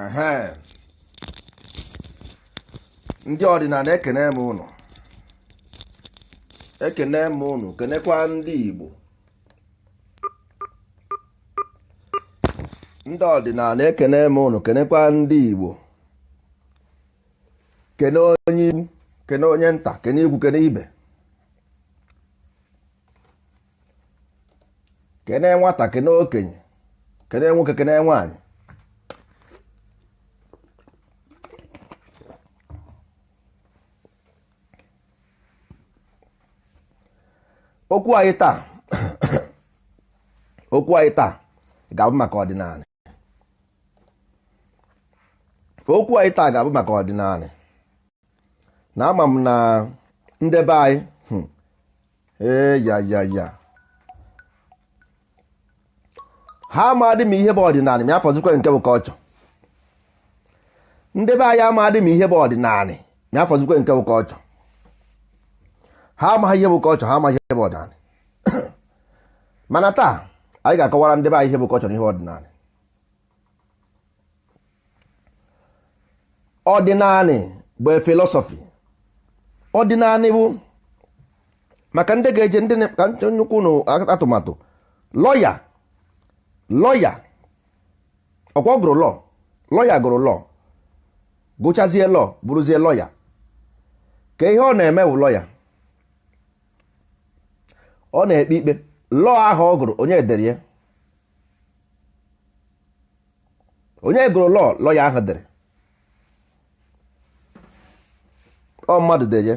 Ehe. Ndị ọdịnala ekene m ụnụ, ekene m ụnụ, kenekwa ndị Igbo. Ndị ọdịnala ekene m ụnụ, kenekwa ndị Igbo. Kene onye ikwu, kene onye nta, kene ikwu, kene ibe. Kene nwata, kene okenye, kene nwoke, kene nwaanyị. Okwu anyị taa okwu anyị taa ga-abụ maka ọdịnala. Okwu anyị taa ga-abụ maka ọdịnala. Na ama m na ndebe anyị ya ha amadị m ihe bụ ọdịnala ma afọzikwa nke bụ kọlchọ. Ndebe anyị amadị m ihe bụ ọdịnala ma afọzikwa nke bụ kọlchọ. Ha amaghị ihe bụ kọlchọ, ha amaghị ihe bụ ọdịnala. Mana taa anyị ga-akọwara ndebe anyị ihe bụ kọlchọ na ihe ọdịnala. Ọdịnala bụ filosọfi. Ọdịnala bụ maka ndị ga-eje ndị ka nnukwu atụmatụ. Lọya ọkwa gụrụ lọya gụrụ lọ, gụchazie lọ, bụrụzie lọya. Ka ihe ọ na-eme bụ lọya, ọ na-ekpe ikpe. Lọọ ahụ ọ gụrụ, onye dere ya? Onye gụrụ lọya ahụ dere? Ọ mmadụ dere ya.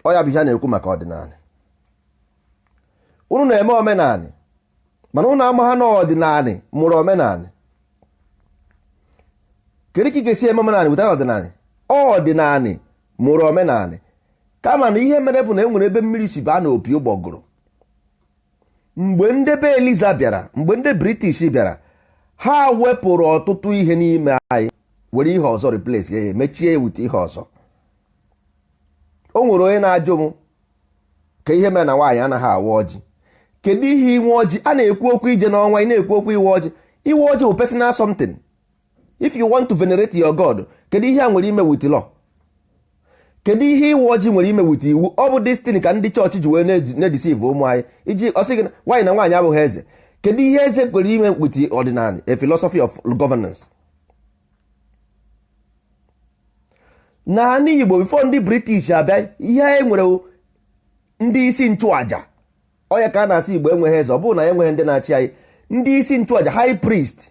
Ọ ya bụ ihe a na-ekwu maka ọdịnala. Unu na-eme omenala, mana unu ama ha na ọdịnala mụrụ omenala. Kedu ka ị ga-esi eme omenala weta ọdịnala? Ọdịnala mụrụ omenala. Kama na ihe mere bụ na e nwere ebe mmiri si baa n'opi ụgbọgụrụ. Mgbe ndị be Eliza bịara, mgbe ndị British bịara, ha wepụrụ ọtụtụ ihe n'ime anyị, were ihe ọzọ replace ya, mechie ya wute ihe ọzọ. O nwere onye na-ajụ m ka ihe mere na nwaanyị anaghị awa ọjị. Kedu ihe inwe ọjị? A na-ekwu okwu ije n'ọnwa, ị na-ekwu okwu iwe ọjị. Iwe ọjị bụ personal something. If you want to venerate your God, kedu ihe a nwere ime with law? Kedu ihe iwe ọjị nwere ime wit iwu? Ọ bụ destin ka ndị chọọchị ji wee na-edisive ụmụ anyị iji ọsị gị nwaanyị na nwaanyị abụghị eze. Kedu ihe eze kwere ime wit ọdịnala? A philosophy of governance. N'ala Igbo before ndị British abịa, ihe anyị nwere ndị isi nchụaja. Onye ka a na-asị Igbo enweghị eze, ọ bụrụ na ya enweghị ndị na-achị anyị. Ndị isi nchụaja, high priest.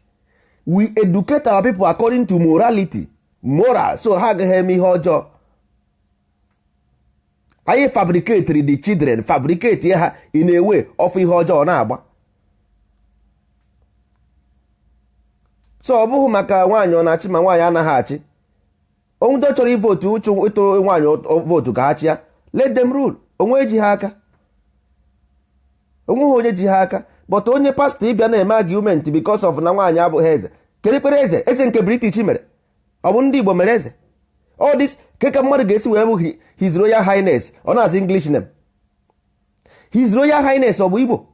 We educate our people according to morality, moral, so ha agaghị eme ihe ọjọọ. Anyị fabricate the children, fabricate ha in a way of ihe ọjọọ na-agba. So ọ bụghị maka nwaanyị ọ na-achị ma nwaanyị anaghị achị. Onye chọrọ ivotu uchu ịtụrụ nwaanyị votu ka ha chịa, let them rule. Onwe eji ha aka, onweghị onye ji ha aka. But onye pastọ ịbịa na-eme argument because of na nwaanyị abụghị eze. Kedekpere eze? Eze nke British mere? Ọ bụ ndị Igbo mere eze? All this ka mmadụ ga-esi wee bụ His Royal Highness, ọ na-azụ English name. His Royal Highness ọ bụ Igbo?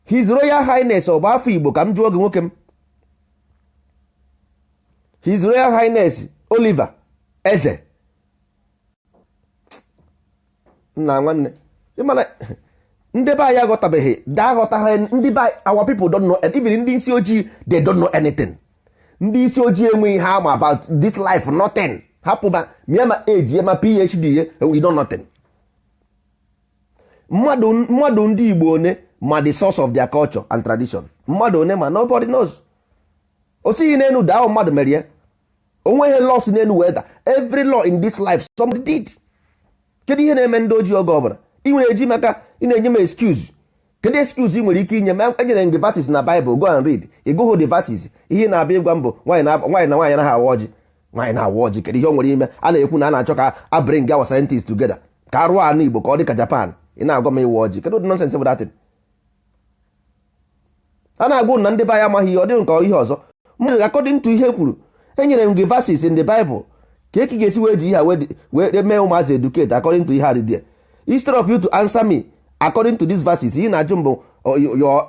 His Royal Highness ọ bụ afọ Igbo? Ka m jụọ gị nwoke m. His Royal Highness Oliver eze nna nwanne ịmana ndị be anyị aghọtabeghị, aghọtaghị. Ndị be our people don't know, even ndị isi ojii, they don't know anything. Ndị isi ojii enweghị ha ama about this life, nothing. Hapụba mịa ma age ya ma PhD ya, we know nothing. Mmadụ ndị Igbo one ma the source of their culture and tradition. Mmadụ one ma nobody knows. O sighi n'enu daa mmadụ mere ya. Onweghị law si n'enu wee daa. Every law in this life somebody did. Kedu ihe na-eme ndị ojii oge ọbụla? Ị nwere eji maka ị na-enye m excuse. Kedu excuse ị nwere ike inye m? Enyere gị verses na Bible, go and read. Ị gụghụ the verses. Ihe na-abịa ịgwa mbụ nwaanyị na nwaanyị anaghị awa ọjị. Nwaanyị na-awa ọjị. Kedu ihe o nwere ime? A na-ekwu na a na-achọ ka a bring our scientists together, ka a rụọ anụ Igbo ka ọ dị ka Japan. Ị na-agwa m iwe ọjị. Kedu ụdị nonsense bụ datin? A na-agwụ na ndị be anyị amaghị ihe, ọ dịghị nke ihe ọzọ. Mmadụ according to ihe kwuru, enyere m gị verses in the Bible. Ka eke ga-esi wee ji ihe a wee mee ụmụazị educate according to ihe a dị there. Instead of you to answer me according to these verses, ihe na-ajụ mbụ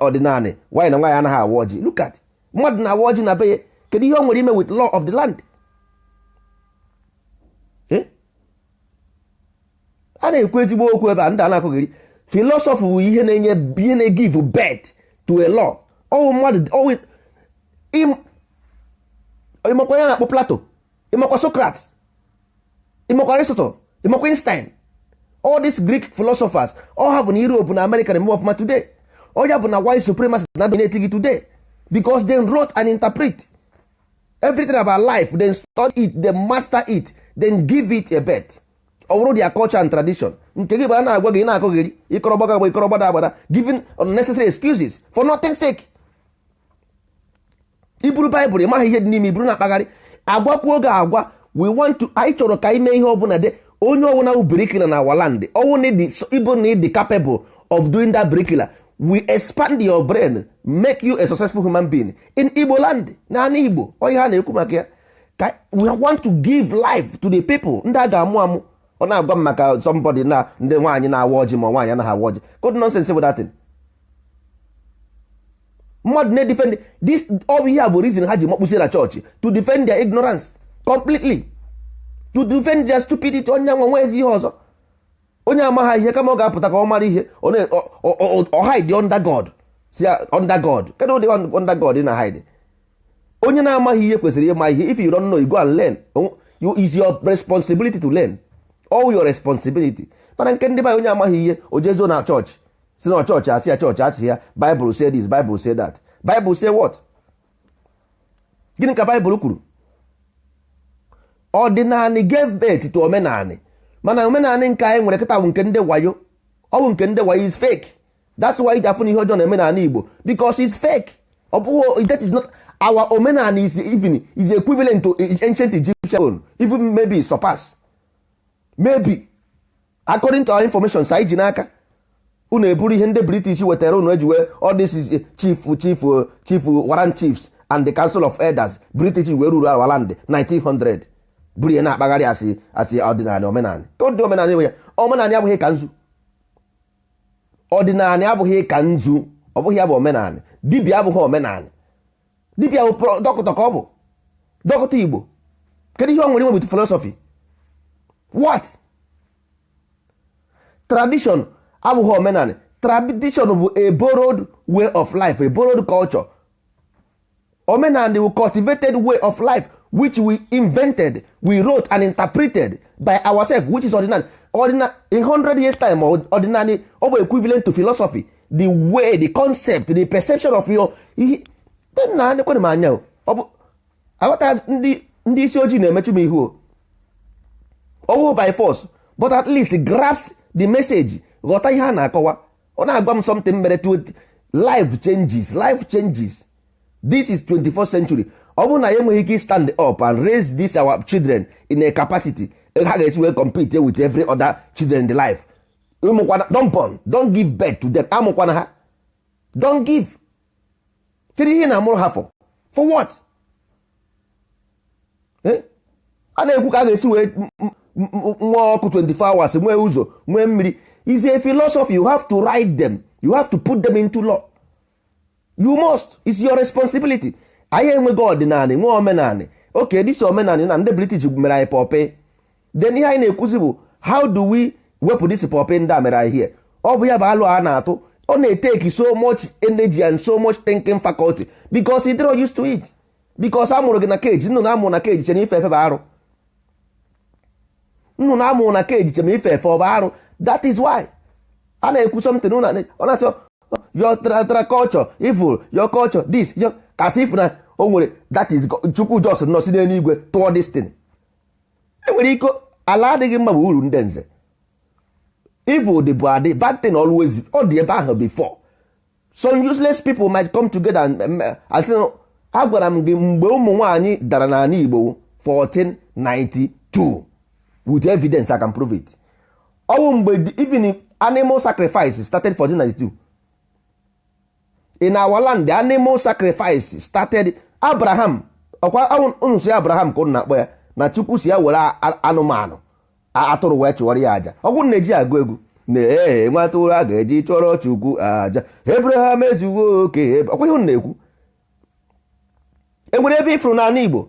ọdịnala nwaanyị na nwaanyị anaghị awa ọjị. Look at mmadụ na-awa ọjị na be ya, kedu ihe o nwere ime with law of the land? A na-ekwu ezigbo okwu ebe a ndị a na-akụghịrị. Philosophy bụ ihe na-give birth to a law. Ọwụ mmadụ ịmakwa ya na-akpọ Plato, ịmakwa Socrates, ịmakwa Aristotle, ịmakwa Einstein. All these Greek philosophers all have in Europe na America na move ọfụma today. All ya bụ na white supremacy na dominate gị today because they wrote and interpret everything about life, then study it, then master it, then give it a birth. Ọ bụrụ their culture and tradition. Nke gị bụ a na-agwa gị na-akọghịrị ịkọrọgbaga agba ịkọrọgbada agbada, giving unnecessary excuses for nothing sake. Iburu Baịbụl ịmaghị ihe dị n'ime, iburu na-akpagharị agwakwuo oge agwa. We want to, anyị chọrọ ka ime ihe ọbụla de onye ọwụna bụ brikila na our land, ọwụ na ịbụ na ịdị capable of doing that brikila, we expand your brain, make you a successful human being in Igbo land. Na ana Igbo onye ha na-ekwu maka ya, we want to give life to the people. Ndị a ga-amụ amụ. Ọ na-agwa m maka somebody na ndị nwaanyị na-awa ọjị ma nwaanyị anaghị awa ọjị. Good nonsense with that thing. Mmadụ na-defend this, ọ bụ ihe a bụ reason ha ji makpusi na chọọchị, to defend their ignorance completely, to defend their stupidity. Onye nwe ezi ihe ọzọ, onye amaghị ihe kama ọ ga-apụta ka ọ mara ihe, ọ hide under God. Si under God, kedu ụdị under God na hide? Onye na-amaghị ihe kwesịrị ịma ihe. If you don't know, you go and learn. Is your responsibility to learn. All your responsibility. Mana nke ndị be onye amaghị ihe, o jezo na chọọchị, si na chọọchị asị ya, chọọchị asị ya, Bible say this, Bible say that. Bible say what? Gịnị ka Bible kwuru? Ọdịnala gave birth to omenala. Mana omenala nke anyị nwere kịta bụ nke ndị wayo. Ọ bụ nke ndị wayo is fake. That's why iji afụ na ihe ọjọọ na omenala Igbo, because it's fake. Ọ bụghị, that is not our omenala. Is equivalent to ancient Egyptian, even maybe surpass. Maybe according to our information sa iji n'aka, unu eburu ihe ndị British wetara unu ejiwe all this is chief warrant chiefs and the council of elders. British wee ruru our land 1900, buru ya na-akpagharị asị ọdịnala omenala. Ka ụdị omenala enwe ya, omenala abụghị ka nzu, ọdịnala abụghị ka nzu, ọ bụghị ya bụ omenala. Dibịa abụghị omenala. Dibịa bụ dọkịta ka ọ bụ dọkịta Igbo. Kedu ihe ọ nwere inwe with philosophy? What? Tradition abụghị omenala. Tradition bụ a borrowed way of life, a borrowed culture. Omenala bụ cultivated way of life which we invented, we wrote and interpreted by ourselves, which is ordinary. In 100 years time, ordinary ọ bụ equivalent to philosophy. The way, the concept, the perception of your na nekwe m anya ọ bụ aghọta ndị isi ojii na-emechu m ihu ọwụ by force, but at least grasp the message, ghọta ihe a na-akọwa. Ọ na-agwa m something mere to life changes. This is 21st century. Ọ bụrụ na ya enweghị ike stand up and raise this our children in a capacity, ha ga-esi wee compete with every other children in the life. Don't born, don't give birth to them. Amụkwana ha, don't give. Kedu ihe na-amụrụ ha for what? A na-ekwu ka a ga-esi wee nwa ọkụ 24 hours, nwee ụzọ, nwee mmiri. Is a philosophy. You have to write them, you have to put them into law. You must. It's your responsibility. Anyị enweghị ọdịnala, nwe omenala. Okay, this omenala na ndị British mere anyị pọpị. Then ihe anyị na-ekwuzi bụ how do we wepụ this pọpị ndị a mere anyị here? Ọ bụ ya bụ alụ a na-atụ. Ọ na-eteki so much energy and so much thinking faculty because he don't used to it. Because amụrụ gị na cage, nnụnụ amụrụ na cage chere ife efe bụ arụ. Nnụnụ amụrụ na cage chere ife efe ọ bụ arụ. That is why a na-ekwu something ọ na-asị your culture evil, your culture this, your as if na o nwere that is Chukwu just nọ si n'eluigwe tụọ this thing. Enwere iko ala adịghị mma bụ uru ndị nze. Evil dị bụ adị, bad thing always ọ dị ebe ahụ before. Some useless people might come together and say agwara m gị mgbe ụmụ nwaanyị dara n'ala Igbo 1492 with evidence I can prove it. Ọwụ mgbe even animal sacrifice started 1492. In our land, the animal sacrifice started. Abraham, ọkwa unu si Abraham ka unu na-akpọ ya na Chukwu si ya were anụmanụ atụrụ wee chụọrọ ya aja. Ọgwụ na-eji agụ egwu na nwa atụrụ a ga-eji chụọrọ Chukwu aja. Abraham ezuwo oke. Ọkwa ihe unu na-ekwu. enwere ebe ifuru n'ala Igbo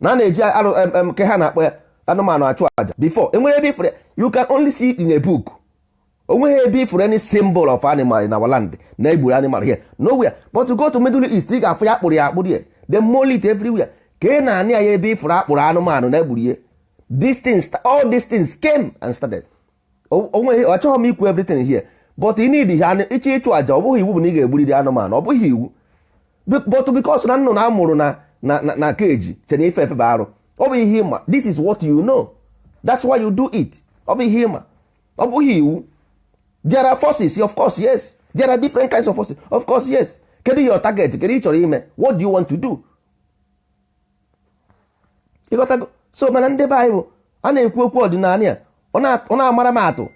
na na-eji arụ nke ha na-akpọ ya anụmanụ achụ aja before enwere ebe ifuru you can only see it in a book. onweghị ebe ifuru any symbol of animal in our land na egburu animal here nowhere, but to go to Middle East ị ga-afụ ya akpụrụ ya akpụrụ ya they mold it everywhere. ka ị na-anị ya ebe ifuru akpụrụ anụmanụ na egburu ya all these things came and started. onweghị achọghị m ikwu everything here, but you need ha ịchọ ịchụ aja ọ bụghị iwu bụ na ị ga-egburiri anụmanụ, ọ bụghị iwu, but because na nnụnụ amụrụ na keji chere ife efe bụ arụ, ọ bụ ihe ịma. This is what you know, that's why you do it. ọ bụ ihe ịma, ọ bụghị iwu. There are forces, of course, yes. There are different kinds of forces, of course, yes. Kedu your target? Kedu ị chọrọ ime? What do you want to do? ịghọtago? So mana ndị Baịbụl a na-ekwu okwu ọdịnala ya ọ na-amara m atụ,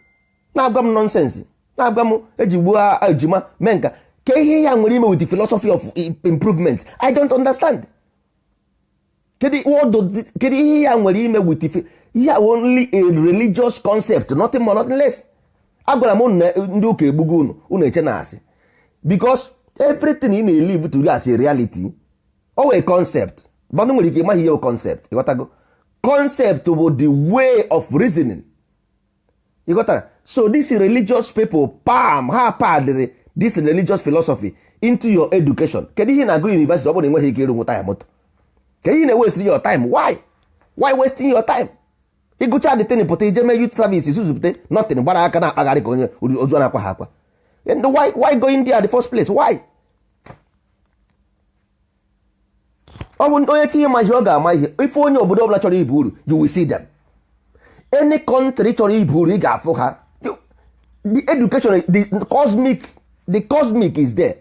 na-agwa m nonsense, na-agwa m eji gbuo ejima mee nka. Ka ihe ya nwere ime with the philosophy of improvement? I don't understand. Kedu ihe ya nwere ime with the ya only a religious concept, nothing more, nothing less. Agwara m ndị ụka egbugo unu eche na asị, because everything ị na-elive to you as a reality o wee concept, but nwere ike ịmaghị ihe concept. Ịghọtago? Concept bụ the way of reasoning. Ịghọtara? So this religious people ha padịrị this religious philosophy into your education. Kedu ihe na-agụ university ọ bụrụ na enweghị ike ịrụ nwụta ya moto? Kedu ihe na-waste your time? Why wasting your time? ịgụcha the thing pụta ije mee youth service zuzupụta nothing, gbara aka na-akpagharị ka onye ozu na-akwa ha akwa. And why go in there at the first place? Why? ọ bụ onye chi ịma ihe ọ ga-ama ihe. Ife onye obodo ọbụla chọrọ ibu uru, you will see them. Any country chọrọ ibu uru ị ga-afụ ha. The education, the cosmic is there.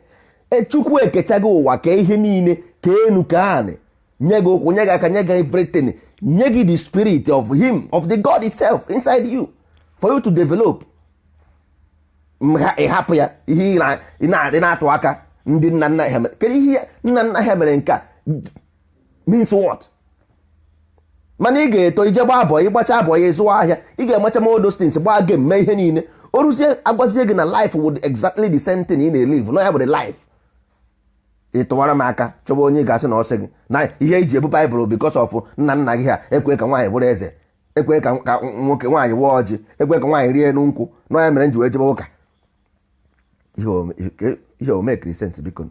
Chukwu ekechago ụwa ka ihe niile ka enu ka anị, nye gị ụkwụ, nye gị aka, nye gị everything, nye gị the spirit of him, of the God itself inside you for you to develop. Ịhapụ ya ihe ị na-atụ aka ndị nna nna ha mere. Kedu ihe nna nna ha mere nke a means what? Mana ị ga-eto ije gbaa abọ, ịgbacha abọ ya ịzụwa ahịa, ị ga-emacha ma odo stins gbaa game mee ihe niile. O ruzie agwazie gị na life would exactly the same thing ị na-elive. No ya bụ the life. Ị tụwara m aka chọba onye ga-asị na ọsị gị na ihe iji ebu Baịbụl because of nna nna gị ha ekwe ka nwaanyị bụrụ eze, ekwe ka nwoke nwaanyị wụọ ọjị, ekwe ka nwaanyị rie n'nkwụ. No ya mere nji wee jebe ụka. Ihe o make sense biko.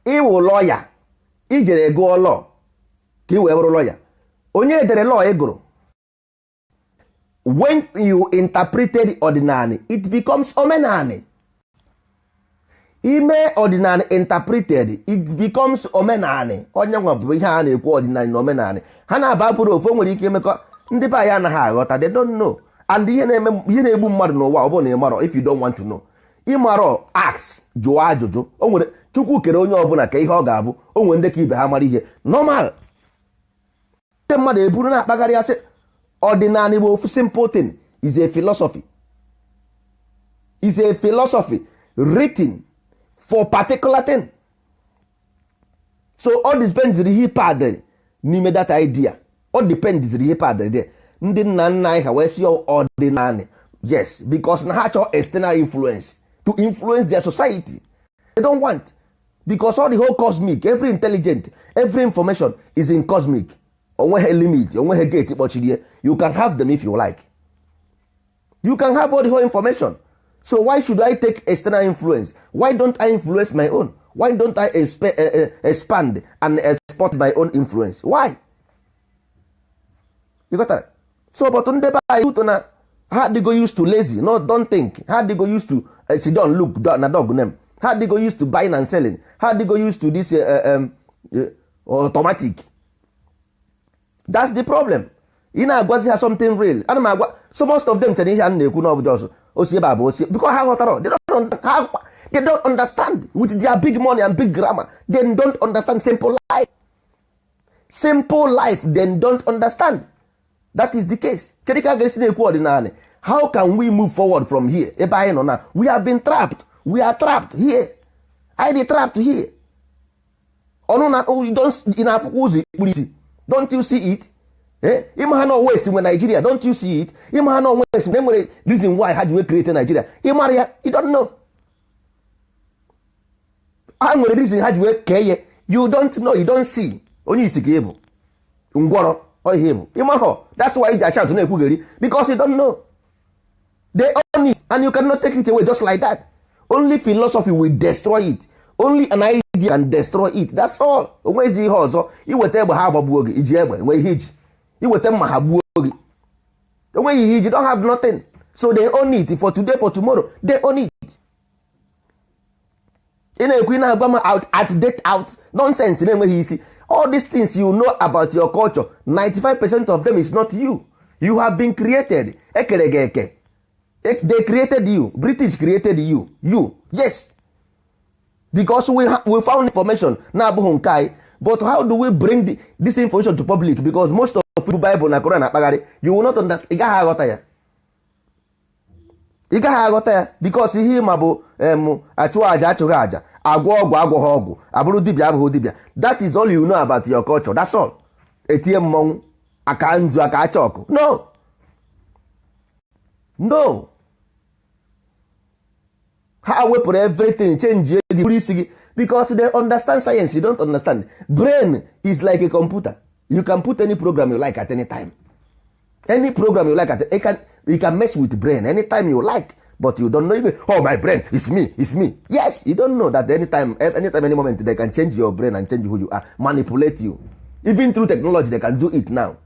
Ịwụ lọya, ijere gụọ lọ ka ị wee bụrụ lọya. Onye edere lọ ị gụrụ, when you interpreted ordinary, it becomes omenani. Ime ordinary interpreted, it becomes omenani. Onye nwa bụ ihe a na-ekwu ordinary na omenani. Ha na-aba bụrụ ofu nwere ike emekọ. Ndị be anyị anaghị aghọta, they don't know. And ihe na-egbu mmadụ n'ụwa ọ bụrụ na ị marọ, if you don't want to know. Ị marọ ask, jụọ ajụjụ. O nwere Chukwu kere onye ọbụla ka ihe ọ ga-abụ. O nwere ndị ka ibe ha mara ihe normal. Ndị mmadụ eburu na-akpagharị asị ordinary bụ ofu simple thing, is a philosophy. Is a philosophy written for particular thing. So all depends ihe padre n'ime that idea. All depends ihe padre there. Ndị nna nna anyị ha wee si ordinary. Yes, because na ha chọọ external influence to influence their society. They don't want, because all the whole cosmic, every intelligent, every information is in cosmic. Onweghị limit, onweghị gate kpọchiri. You can have them if you like. You can have all the whole information. So why should I take external influence? Why don't I influence my own? Why don't I expand and export my own influence? Why? You got that? So but ndị be anyị to na how they go used to lazy, no, don't think. How they go used to sit down, look na dog name. How they go used to buying and selling. How they go used to this automatic. That's the problem. Ị na-agwazi ha something real. Ana m agwa, so most of them chere ihe a na-ekwu na ọbụjọ ọsọ osie ba bụ osie, because ha ghọtara, they don't understand with their big money and big grammar. They don't understand simple life. Simple life, they don't understand. That is the case. Kedu ka ga-esi na-ekwu ọdịnala? How can we move forward from here? Ebe anyị nọ na, we have been trapped. We are trapped here. I dey trapped here. Ọnụ na ị na-afụkwa ụzọ ikpuru isi. Don't you see it? Ịma ha no west nwe Nigeria, don't you see it? Ịma ha no west nwe nwere reason why ha ji wee create Nigeria. Ịmara ya, you don't know. ha nwere reason ha ji wee kee ya. You don't know, you don't see. Onye isi ka ị bụ ngwọrọ ihe bụ ịmahọ. That's why iji achantụ na-ekwugheri, because you don't know. They own it and you cannot take it away just like that. Only philosophy will destroy it. Only an idea can destroy it. That's all. Onwezi ihe ọzọ. Iweta egbe ha agbagbuo gị, iji egbe enwe ihe iji. Iweta mma ha gbuo gị, enweghị ihe iji. Don't have nothing. So they own it for today, for tomorrow. They own it. Ị na-ekwu na-agba m out nonsense na-enweghị isi. All these things you know about your culture, 95% of them is not you. You have been created. Ekere gị eke. They created you. British created you. Yes. Because we found information na abụghị nke anyị. But how do we bring this information to public? Because most of the Bible na Quran akpagharị, you will not understand. Ị gaghị aghọta ya. Ị gaghị aghọta ya because ihe ma bụ achụ aja achụghị aja, agwọ ọgwụ agwọghị ọgwụ, abụrụ dibịa abụghị dibịa. That is all you know about your culture. That's all. Etinye mmọnwụ, aka nzu, aka acha ọkụ. No. Ha wepụrụ everything, change gị bụrụ isi gị because they understand science. You don't understand. Brain is like a computer. You can put any program you like at any time. Any program you like you can mess with brain anytime you like, but you don't know even, oh, my brain is me. Yes, you don't know that anytime, any moment they can change your brain and change who you are, manipulate you. Even through technology they can do it now.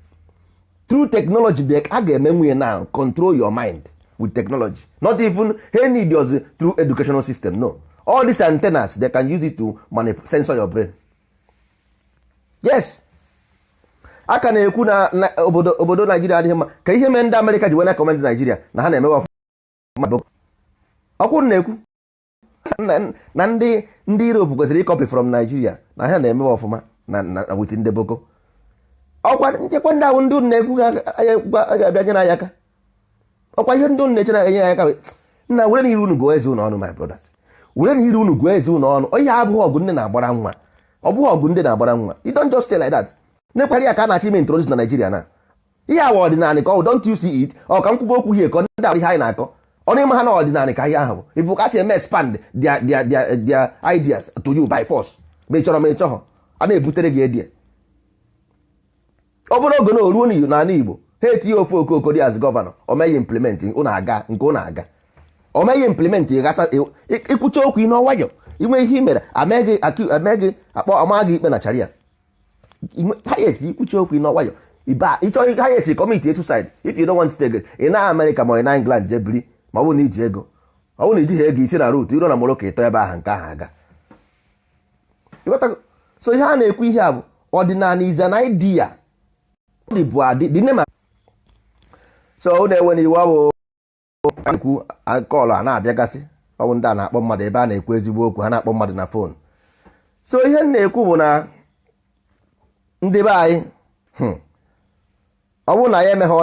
Through technology they can now control your mind with technology. Not even any does through educational system. No, all these antennas they can use it to censor your brain. Yes. Aka na-ekwu na obodo Naijiria adịghị mma ka ihe mee ndị Amerịka ji wee na-akọment Naijiria na ha na-emewe ọfụma. Ọkwụ na-ekwu na ndị Europe kwesịrị ịkọpị from Nigeria na ha na-emewe ọfụma na wit ndị Boko. Ọkwa nchekwa ndị ahụ ndị unu na-ekwu ga-abịa nye n'anya aka. Ọkwa ihe ndị unu na-eche na enye aka na were n'iru unu gụọ eze unu ọnụ, my brothers. Were n'iru unu gụọ eze unu ọnụ. Ihe abụghị ọgụ ndị na-agbara nwa. Ọ bụghị ọgụ ndị na-agbara nwa. You don't just stay like that. Nekwarị ya ka a na-achọ ime introduce na Nigeria na ihe awa ọdịnala ka ọ don't you see it? Ọ ka nkwugo okwu ihe ka ndị ahụ ihe anyị na-akọ ọ na-eme ha na ọdịnala ka ihe ahụ ifu ka si eme expand their ideas to you by force. Ma ị chọrọ ma ị chọghọ a na-ebutere gị edie. Ọ bụrụ oge na oruo n'ala Igbo ha etinye ofe okoko dị as gọvanọ o meghị implement ụnụ aga nke ụnụ aga o meghị implement ịkwụcha okwu ị n'ọwayọ inwe ihe mere ameghị akpọ amaghị ikpe na charia highest ikwuchi okwu n'ọwayọ iba ịchọ highest committee suicide if you don't want to take it ị na America ma ị na England jebiri ma ọ bụ na iji ego ọ bụ na iji ego isi na route iro na Morocco ịtọ ebe ahụ nke ahụ aga. So ihe a na-ekwu ihe a bụ ọdịnala is an idea dị bụ adị dị nema. So ọ na-ewe na iwe ọ bụ ekwu kọlụ a na-abịagasị ọ bụ ndị a na-akpọ mmadụ ebe a na-ekwu ezigbo okwu ha na-akpọ mmadụ na fon. So ihe m na-ekwu bụ na ndị be anyị ọ bụrụ na ya emeghe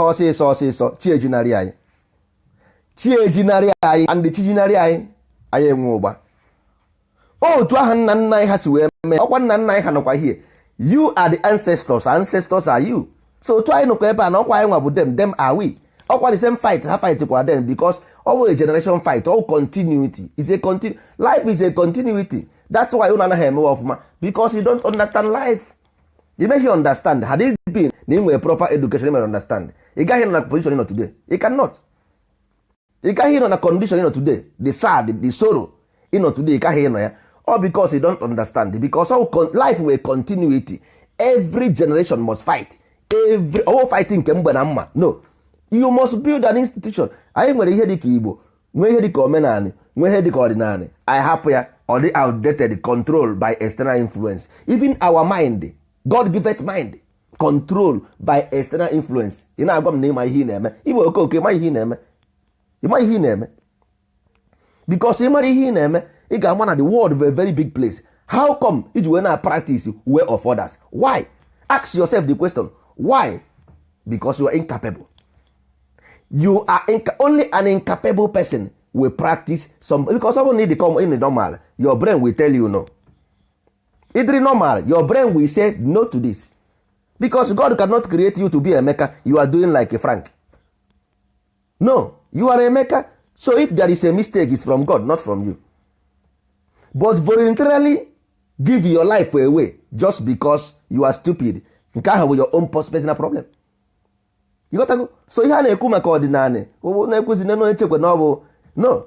ọsịsọ chi ejinarị anyị and chi jinarị anyị enwe ụgba. Otu ahụ nna nna anyị ha si wee mee ọkwa nna nna anyị ha nọkwa here. You are the ancestors are you. So otu anyị nọkwa ebe a na ọkwa anyị nwa bụ them are we. Ọkwa the same fight ha fight kwa them because ọ bụ a generation fight. All continuity is life is a continuity. That's why unu anaghị emewe ọfụma because you don't understand life. You make you understand. Had it been na ị nwere proper education you may understand. Ị gaghị nọ na position you know today. You cannot. Ị gaghị nọ na condition you know today. The sad, the sorrow you know today. Ị gaghị nọ ya. All because you don't understand. Because life will continuity. Every generation must fight. Fighting nke mgbe na mma. No. You must build an institution. Anyị nwere ihe dịka Igbo, nwee ihe dịka omenani, nwee ihe dịka ọdịnala. I hapụ ya or the outdated, controlled by external influence. Even our mind, God-given mind, controlled by external influence. Ị na-agwa m na ịma ihe ị na-eme. Igbo okoke ịma ihe ị na-eme. Ịma ihe ị na-eme. Because ịmara ihe ị na-eme, ị ga-ama na the world is a very big place. How come iji wee na-practice way of others? Why? Ask yourself the question. Why? Because you are incapable. You are only an incapable person will practice some, because someone need to come in the normal. Your brain will tell you no. It's normal. Your brain will say no to this. Because God cannot create you to be a maker. You are doing like a Frank. No. You are a maker. So if there is a mistake, it's from God, not from you. But voluntarily give your life away just because you are stupid, nke ahụ bụ your own personal problem. You got to go. So ihe a na-ekwu maka ọdịnala na-ekwuzi na onye chekwa na ọ bụ no,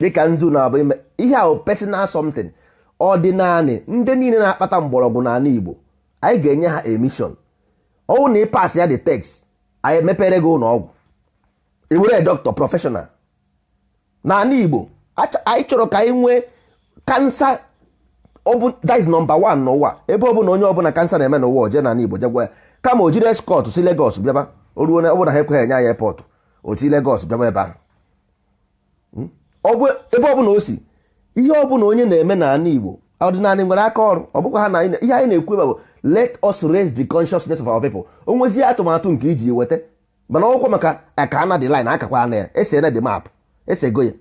dịka nzu na-abụ ime ihe ahụ personal something. Ọdịnala ndị niile na-akpata mgbọrọgwụ n'ala Igbo, anyị ga-enye ha emission. Ọwụ na ịpas ya the text, anyị mepere gị ụlọ ọgwụ, ewere doctor professional. N'ala Igbo anyị chọrọ ka anyị nwee kansa, that is number one n'ụwa. Ebe ọ bụ na onye ọbụla kansa na-eme n'ụwa oje n'ala Igbo jegwa ya, kama o jiri escort si Lagos bịaba, o ruo na ọ bụ na ha ekweghị enye ya airport, o si Lagos bịaba ebe ahụ. Ebe ọ bụ na o si ihe ọ bụ na onye na-eme n'ala Igbo ọdịnala nwere aka ọrụ. Ọ bụkwa ha na ihe anyị na-ekwu ebe bụ let us raise the consciousness of our people. O nwezie atụmatụ nke iji weta, mana ọkwa maka aka na the line akakwa na ya ese na the map esego ya.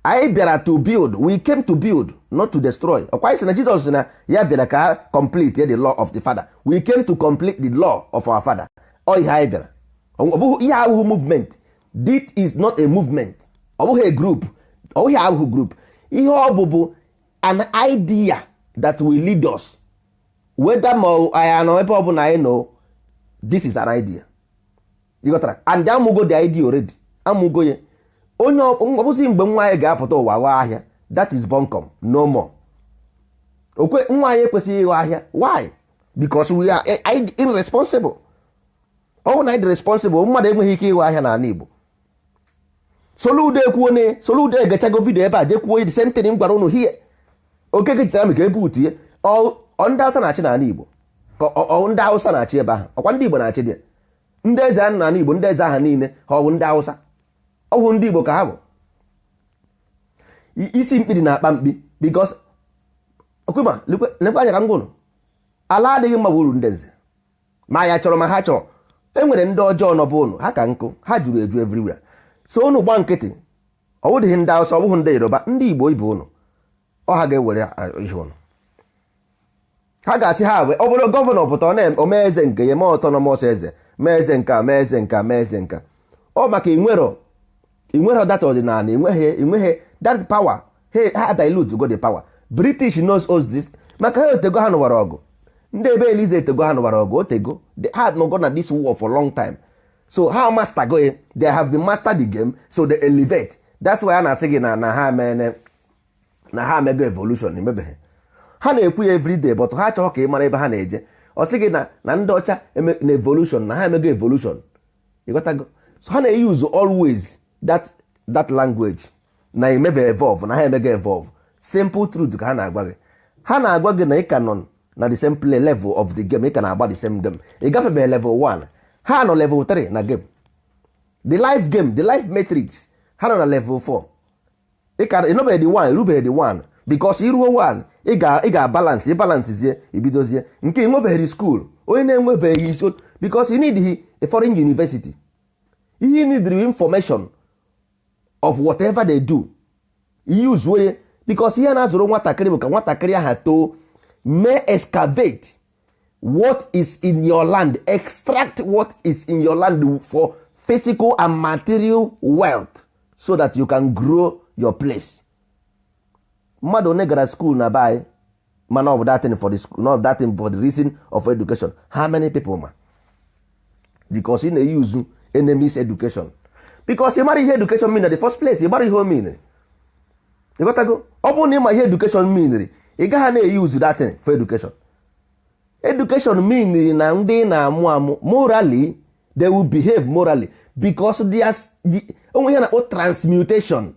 Anyị bịara to build, we came to build, not to destroy. Ọkwa isi na Jizọs na ya bịara ka complete the law of the Father. We came to complete the law of our Father. Ọ ihe anyị bịara. Ọ bụghị ihe ahụhụ movement. This is not a movement. Ọ bụghị a group. Ọ bụghị ahụhụ group. Ihe ọ bụ an idea that will lead us. Whether ma anyị anọ ebe ọ bụ na anyị know, this is an idea. You got that? And amụgo the idea already. Amụgo ya. Onye ọbụzi mgbe nwa anyị ga-apụta ụwa ghọọ ahịa, that is bunkum, no more. Nwa anyị ekwesịghị ịghọ ahịa. Why? Because we are irresponsible. Ọ na irresponsible, mmadụ enweghị ike ịghọ ahịa n'ala Igbo. Soludo ekwuone, Soludo egechago vidio ebe a jekwuo the same thing m gwara unu hie. Okeke jitara m ka ebu utu ya. Ọ ndị Hausa na-achị n'ala Igbo. Ọ ndị Hausa na-achị ebe ahụ. Ọkwa ndị Igbo na-achị dị. Ndị eze ahụ n'ala Igbo, ndị eze ahụ niile ha ọ bụ ndị Hausa. Ọ bụ ndị Igbo ka ha bụ. Isi mkpiri na-akpa mkpi because okwema lekwa anya ka m gwụnụ. Ala adịghị mma wuru ndị eze. Ma ya chọrọ ma ha chọrọ. E nwere ndị ọjọọ nọ bụ unu, ha ka nkụ, ha juru eju everywhere. So unu gba nkịtị. Ọ wụdịghị ndị Hausa, ọ bụghị ndị Yoruba, ndị Igbo ibe unu. Ọ ha ga-ewere ihe unu. Ha ga-asị ha ọ bụrụ gọvanọ pụta omee eze nke ya, ma autonomous eze, mee eze nka, mee eze nka, mee eze nka. Ọ maka inwero that ọdịnala, inweghị that power. Ha dilute go the power. British knows us this. Maka ha otego ha nụwara ọgụ. Ndị ebe Eliza etego ha nụwara ọgụ, otego. They had no gone at this war for a long time. So how master go, they have been mastered the game, so they elevate. That's why a na-asị gị na ha mego evolution emebeghị. Ha na-ekwu ya everyday, but ha chọrọ ka ị mara ebe ha na-eje. Ọ sị gị na ndị ọcha na evolution, na ha emego evolution. You got to go. So ha na-use always that language na emebe evolve, na ha emego evolve. Simple truth ka ha na-agwa gị. Ha na-agwa gị na ị ka nọ na the same play level of the game, ị ka na-agba the same game. Ị gafebeghị level 1, ha nọ level 3 na game. The life game, the life matrix, ha nọ na level 4. Ị ka ịnọbeghị the 1, irubeghị the 1, because iruo 1 ị ga-balance, ịbalancezie ibidozie. Nke ịnwebeghị school, onye na-enwebeghị isi, because you need a foreign university. You need the information of whatever they do. Use way, because ihe na-azụrụ nwatakịrị bụ ka nwatakịrị aha too may excavate what is in your land, extract what is in your land for physical and material wealth, so that you can grow your place. Mmadụ one gara school na buy man of that thing for the school, not that thing for the reason of education. How many people ma? Because in the use enemies education. Because you marry education mean in the first place, you marry home mean. You got to go. Open in my education mean. You got to use that thing for education. Education mean na ndị na-amụ morally, they will behave morally because there's onwe ya na transmutation.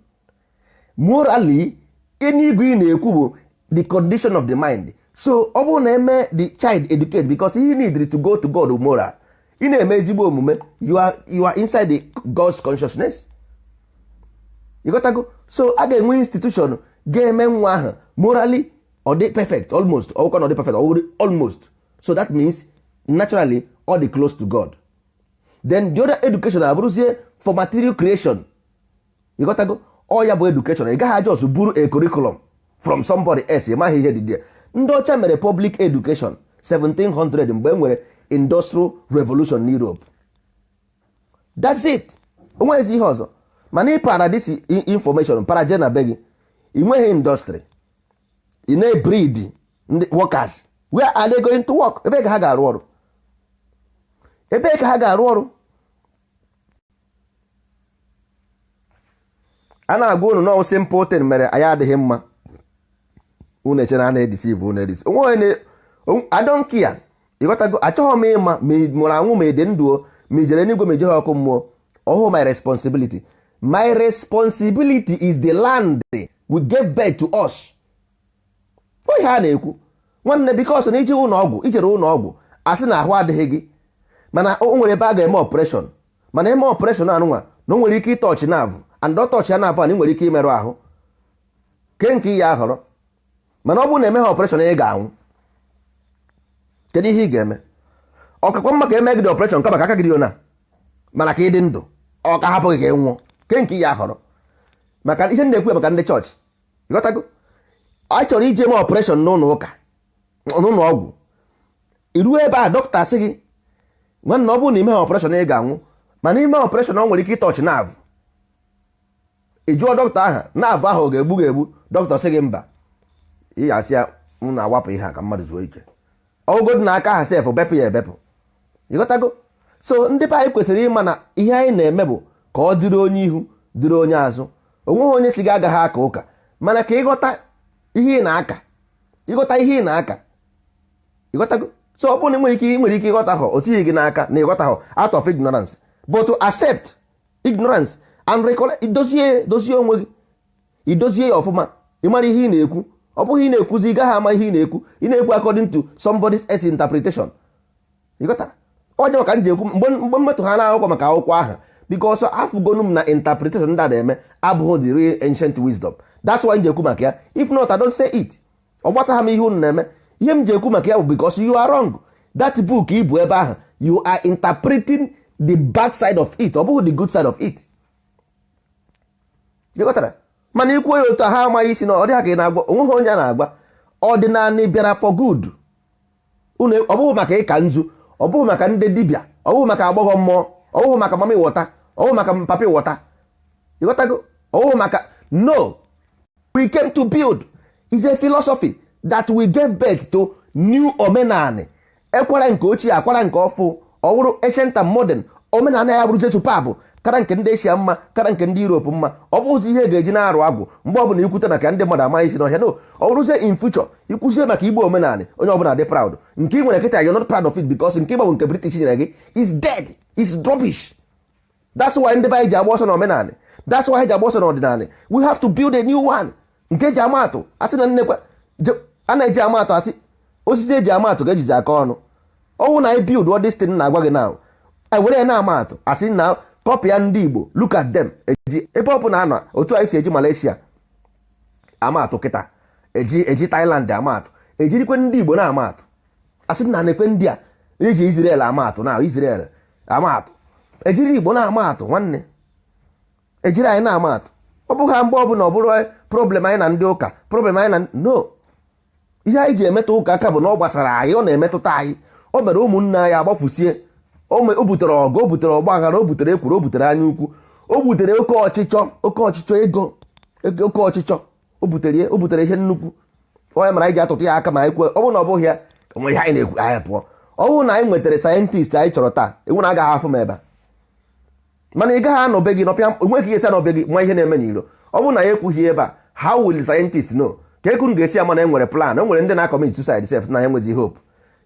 Morally, enigwe na-ekwu bụ the condition of the mind. So ọ bụrụ na eme the child educate, because he need to go to God moral. Ị na-eme ezigbo omume, you are inside the God's consciousness. You got to go. So a ga-enwe institution ga-eme nwa ahụ morally or dey perfect almost, or not dey perfect, or almost. So that means naturally all the close to God. Then the other education abụrụzie for material creation. You got to go. All ya bụ education. You gaghị just buru a curriculum from somebody else. You maghị ihe dị there. Ndị ọcha mere public education 1700 mgbe e nwere industrial revolution in Europe. That's it. onwezi ihe ọzọ. Mana ịpara this information paraje na be gị, ị nweghị indọstrị, ị na-ebreed ndị workers, where are they going to work? Ebe ka ha ga-arụ ọrụ? Ebe ka ha ga-arụ ọrụ? A na-agwa unu na simple thing mere anyị adịghị mma, unu eche na a na-edisive unu edisi onwe I don't care. Ịghọtago? Achọghị m ịma ma mụrụ anwụ ma ede ndụ o, ma ijere n'igwe ma ijeghe ọkụ mmụọ. Ọhụ my responsibility. My responsibility is the land we gave birth to us. Ihe a na-ekwu nwanne, because na ije ụlọ ọgwụ, ijere ụlọ ọgwụ asị na ahụ adịghị gị, mana o nwere ebe a ga-eme operation, mana eme operation anụnwa na o nwere ike ịtọchị nerve, and ọtọchị ya nerve na ị nwere ike imerụ ahụ ke nke ya ahọrọ. Mana ọ bụrụ na emeghe operation ị ga-anwụ, kedu ihe ị ga-eme? Ọkakwa mma ka eme gị dị operation kama ka aka gị dị ona, mana ka ị dị ndụ ọ ka hapụ gị ka ị nwụọ ke nke ya ahọrọ. Maka ihe na-ekwu maka ndị chọọchị, ịghọtago? A chọrọ ije eme operation n'ụlọ ụka, n'ụlọ ọgwụ, iruo ebe a dọkịta sị gị nwanne ọ bụrụ na ime operation ị ga-anwụ, mana ime operation ọ nwere ike ịtọchị nerve. Ị jụọ dọkịta aha nerve ahụ ọ ga-egbu ga-egbu, dọkịta sị gị mba, ị ga-asị ya m na-awapụ ihe a ka mmadụ zuo ike. Ọgụgụ na aka ha sef bepụ ya ebepụ, ịghọtago? So ndị be anyị kwesịrị ịma na ihe anyị na-eme bụ ka ọ dịrị onye ihu dịrị onye azụ. Onweghị onye si gị agaghị aka ụka, mana ka ịghọta ihe ị na-aka, ịghọta ihe ị na-aka, ịghọtago? So ọ bụrụ na nwere ike ịghọta ha, o tighị gị n'aka na ịghọta ha out of ignorance, but to accept ignorance and recollect, dozie onwe gị, idozie ya ọfụma, ị mara ihe ị na-ekwu. Ọ bụghị ị na-ekwuzi ị gaghị ama ihe ị na-ekwu, ị na-ekwu according to somebody else interpretation. Ịghọtara? Onye maka m ji ekwu mgbe mmetụ ha na-akwụkwọ maka akwụkwọ ahụ, because afụgonu m na interpretation ndị a na-eme abụghị the real ancient wisdom. That's why m ji ekwu maka ya. If not, I don't say it. Ọ gbasagha m ihe unu na-eme. Ihe m ji ekwu maka ya bụ because you are wrong. That book ị bụ ebe ahụ, you are interpreting the bad side of it, ọ bụghị the good side of it. Ịghọtara? Mana ikwu ya otu ha amaghị isi na ọ dị ha ka ị na-agwa, onweghị onye a na-agwa. Ọdịnala bịara for good. Ọ bụghị maka ịka nzu, ọ bụghị maka ndị dibịa, ọ bụghị maka agbọghọ mmụọ, ọ bụghị maka mama ịwọta, ọ bụghị maka papi ịwọta. Ịghọtago? Ọ bụghị maka, no, we came to build. It's a philosophy that we gave birth to new omenani. Ekwara nke ochie akwara nke ọfụ, ọ bụrụ ancient and modern. Omenala ya bụrụzie superb, kara nke ndị Asia mma, kara nke ndị Europe mma. Ọ bụzi ihe ga-eji na-arụ agwụ mgbe ọ bụla ikwute maka ndị mmadụ amaghị isi n'ọhịa. No, ọ bụrụzie in future ikwuzie maka Igbo omenala, onye ọbụla dị proud. Nke ị nwere kịta, you're not proud of it because nke ịgbanwe nke British nyere gị is dead, is rubbish. That's why ndị be anyị ji agba ọsọ na omenala. That's why ji agba ọsọ na ọdịnala. We have to build a new one. Nke ji amatụ asị na nnekwa a na-eji amatụ asị osisi eji amatụ ga-ejizi aka ọnụ. Ọnwụ na anyị build what this thing na-agwa gị now, anyị were ya na amatụ asị na kọpịa ndị Igbo, look at them. Eji ebe ọ bụ na anọ otu anyị si eji Malaysia amatụ kịta, eji Thailand amatụ, ejirikwe ndị Igbo na amatụ asị na na-ekwe ndị a eji Israel amatụ na Israel amatụ, ejiri Igbo na amatụ nwanne, ejiri anyị na amatụ. Ọ bụghị ha mgbe ọ bụla ọ bụrụ problem anyị na ndị ụka, problem anyị na no. Ihe anyị ji emetụ ụka aka bụ na ọ gbasara anyị, ọ na-emetụta anyị. O mere ụmụnne anyị agbafusie, o butere ọgụ, o butere ọgba aghara, o butere ekwuru, o butere anya ukwu, o butere oke ọchịchọ ego, oke ọchịchọ, o butere ihe nnukwu. Onye mara anyị ji atụtụ ya aka ma anyị kwuo. Ọ bụrụ na ọ bụghị ya, onwe ihe anyị na-ekwu anyị pụọ. Ọ bụrụ na anyị nwetara sayentist anyị chọrọ taa, enwe na agaghị afụ m ebe a. Mana ị gaghị anọbe gị nọpịa, onwe ka ị ga-esi anọbe gị nwa ihe na-eme n'iro. Ọ bụrụ na ya ekwughị ebe a, how will scientist know? Ka ekunu ga-esi ama na enwere plan. O nwere ndị na-commit suicide self na ha enwezi hope.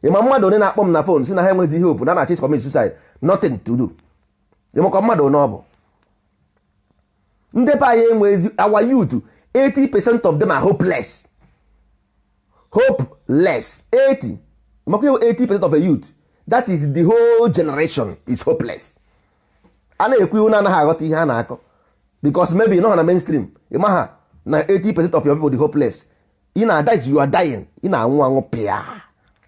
Ịma mmadụ onye na-akpọ m na phone si na ha enwezi hope na na-achị commit suicide, nothing to do. Ịmakọ mmadụ onye ọ bụ. Ndị be anyị enwezi, our youth 80% of them are hopeless. Hopeless. 80. Ịmakọ 80% of a youth, that is the whole generation is hopeless. A na-ekwu ihu na anaghị aghọta ihe a na-akọ because maybe nọ ha na mainstream. Ịma ha na 80% of your people dị hopeless. You are dying. Ị na-anwụ anwụ pịa.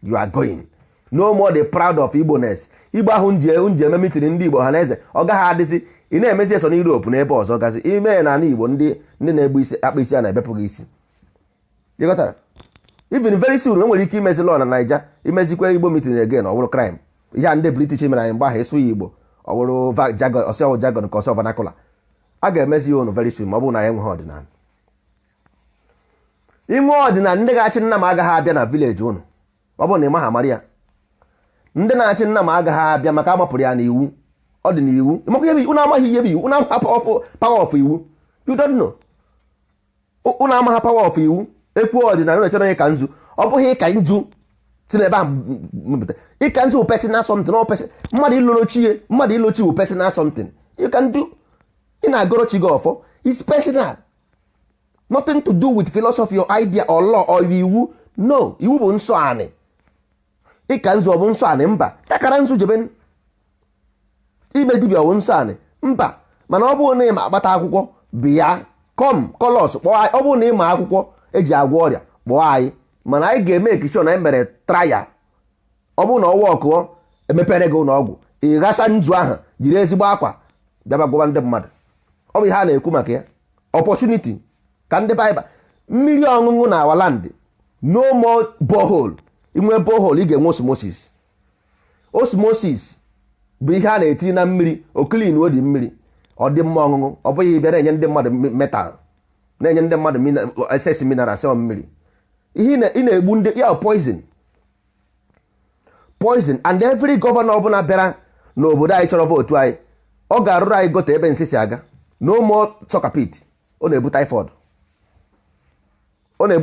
You are going. No more the proud of Igbo-ness. Igbo ahụ nje eme meeting ndị Igbo ha na eze, ọ gaghị adịzi. Ị na-emezi eso na Europe na ebe ọzọ gazi. Ime na ala Igbo ndị na-egbu isi akpa isi a na-ebepụ gị isi. Ịghọtara? Even very soon nwere ike imezi law na Naija, imezikwa Igbo meeting again, ọ bụrụ crime. Ihe ndị British mere anyị mgbe ahụ esu ya Igbo. ọ bụrụ jargon ọsịọwụ jargon ka ọsọ vernacular a ga-emezi unu very soon ma ọ bụrụ na ya enweghị ọdịnala. Inwe ọdịnala ndị ga-achị nna m agaghị abịa na vileji unu ọ bụrụ na ị maghị amara ya. Ndị na-achị nna m agaghị abịa maka amapụrụ ya n'iwu. Ọ dị n'iwu. Unu amaghị ihe bụ iwu. Unu amaghị power of iwu. You don't know. Unu amaghị power of iwu. Ekwu ọdịnala na-echere onye ka nzu. Ọ bụghị ịka nzu si n'ebe ahụ mepụta. Ịka nzu bụ personal something. Mmadụ ilochi bụ personal something. You can do. Ị na-agọrọ chi gị ọfọ. It's personal. Nothing to do with philosophy or idea or law or iwu. No. Iwu bụ nsọ anị. Ịka nzu ọ bụ nsọ anị mba. Takara nzu jebe ime dibịa ọ bụ nsọ anị mba. Mana ọ bụrụ na ị ma akpata akwụkwọ bịa kọlọs kpọọ anyị. Ọ bụrụ na ị ma akwụkwọ eji agwọ ọrịa kpọọ anyị. Mana anyị ga-eme ekishọ na anyị mere traya. Ọ bụrụ na ọwa ọkụọ emepere gị ụlọ ọgwụ ị ghasa nzu ahụ jiri ezigbo akwa bịaba gwọba ndị mmadụ. Ọ bụ ihe a na-ekwu maka ya. Opportunity ka ndị Baịbụl mmiri ọṅụṅụ na awaland no more borehole. Inwe borehole ị ga-enwe osmosis. Osmosis bụ ihe a na-etinye na mmiri oklin odi mmiri ọ dị mma ọṅụṅụ. Ọ bụghị ịbịa na-enye ndị mmadụ metal na-enye ndị mmadụ excess mineral sel mmiri. Ihe ị na-egbu ndị ya poison and every gọvanọ ọbụla bịara n'obodo anyị chọrọ votu anyị ọ ga-arụrụ anyị gote ebe nsị si aga. No more soccer pit. Ọ na-ebu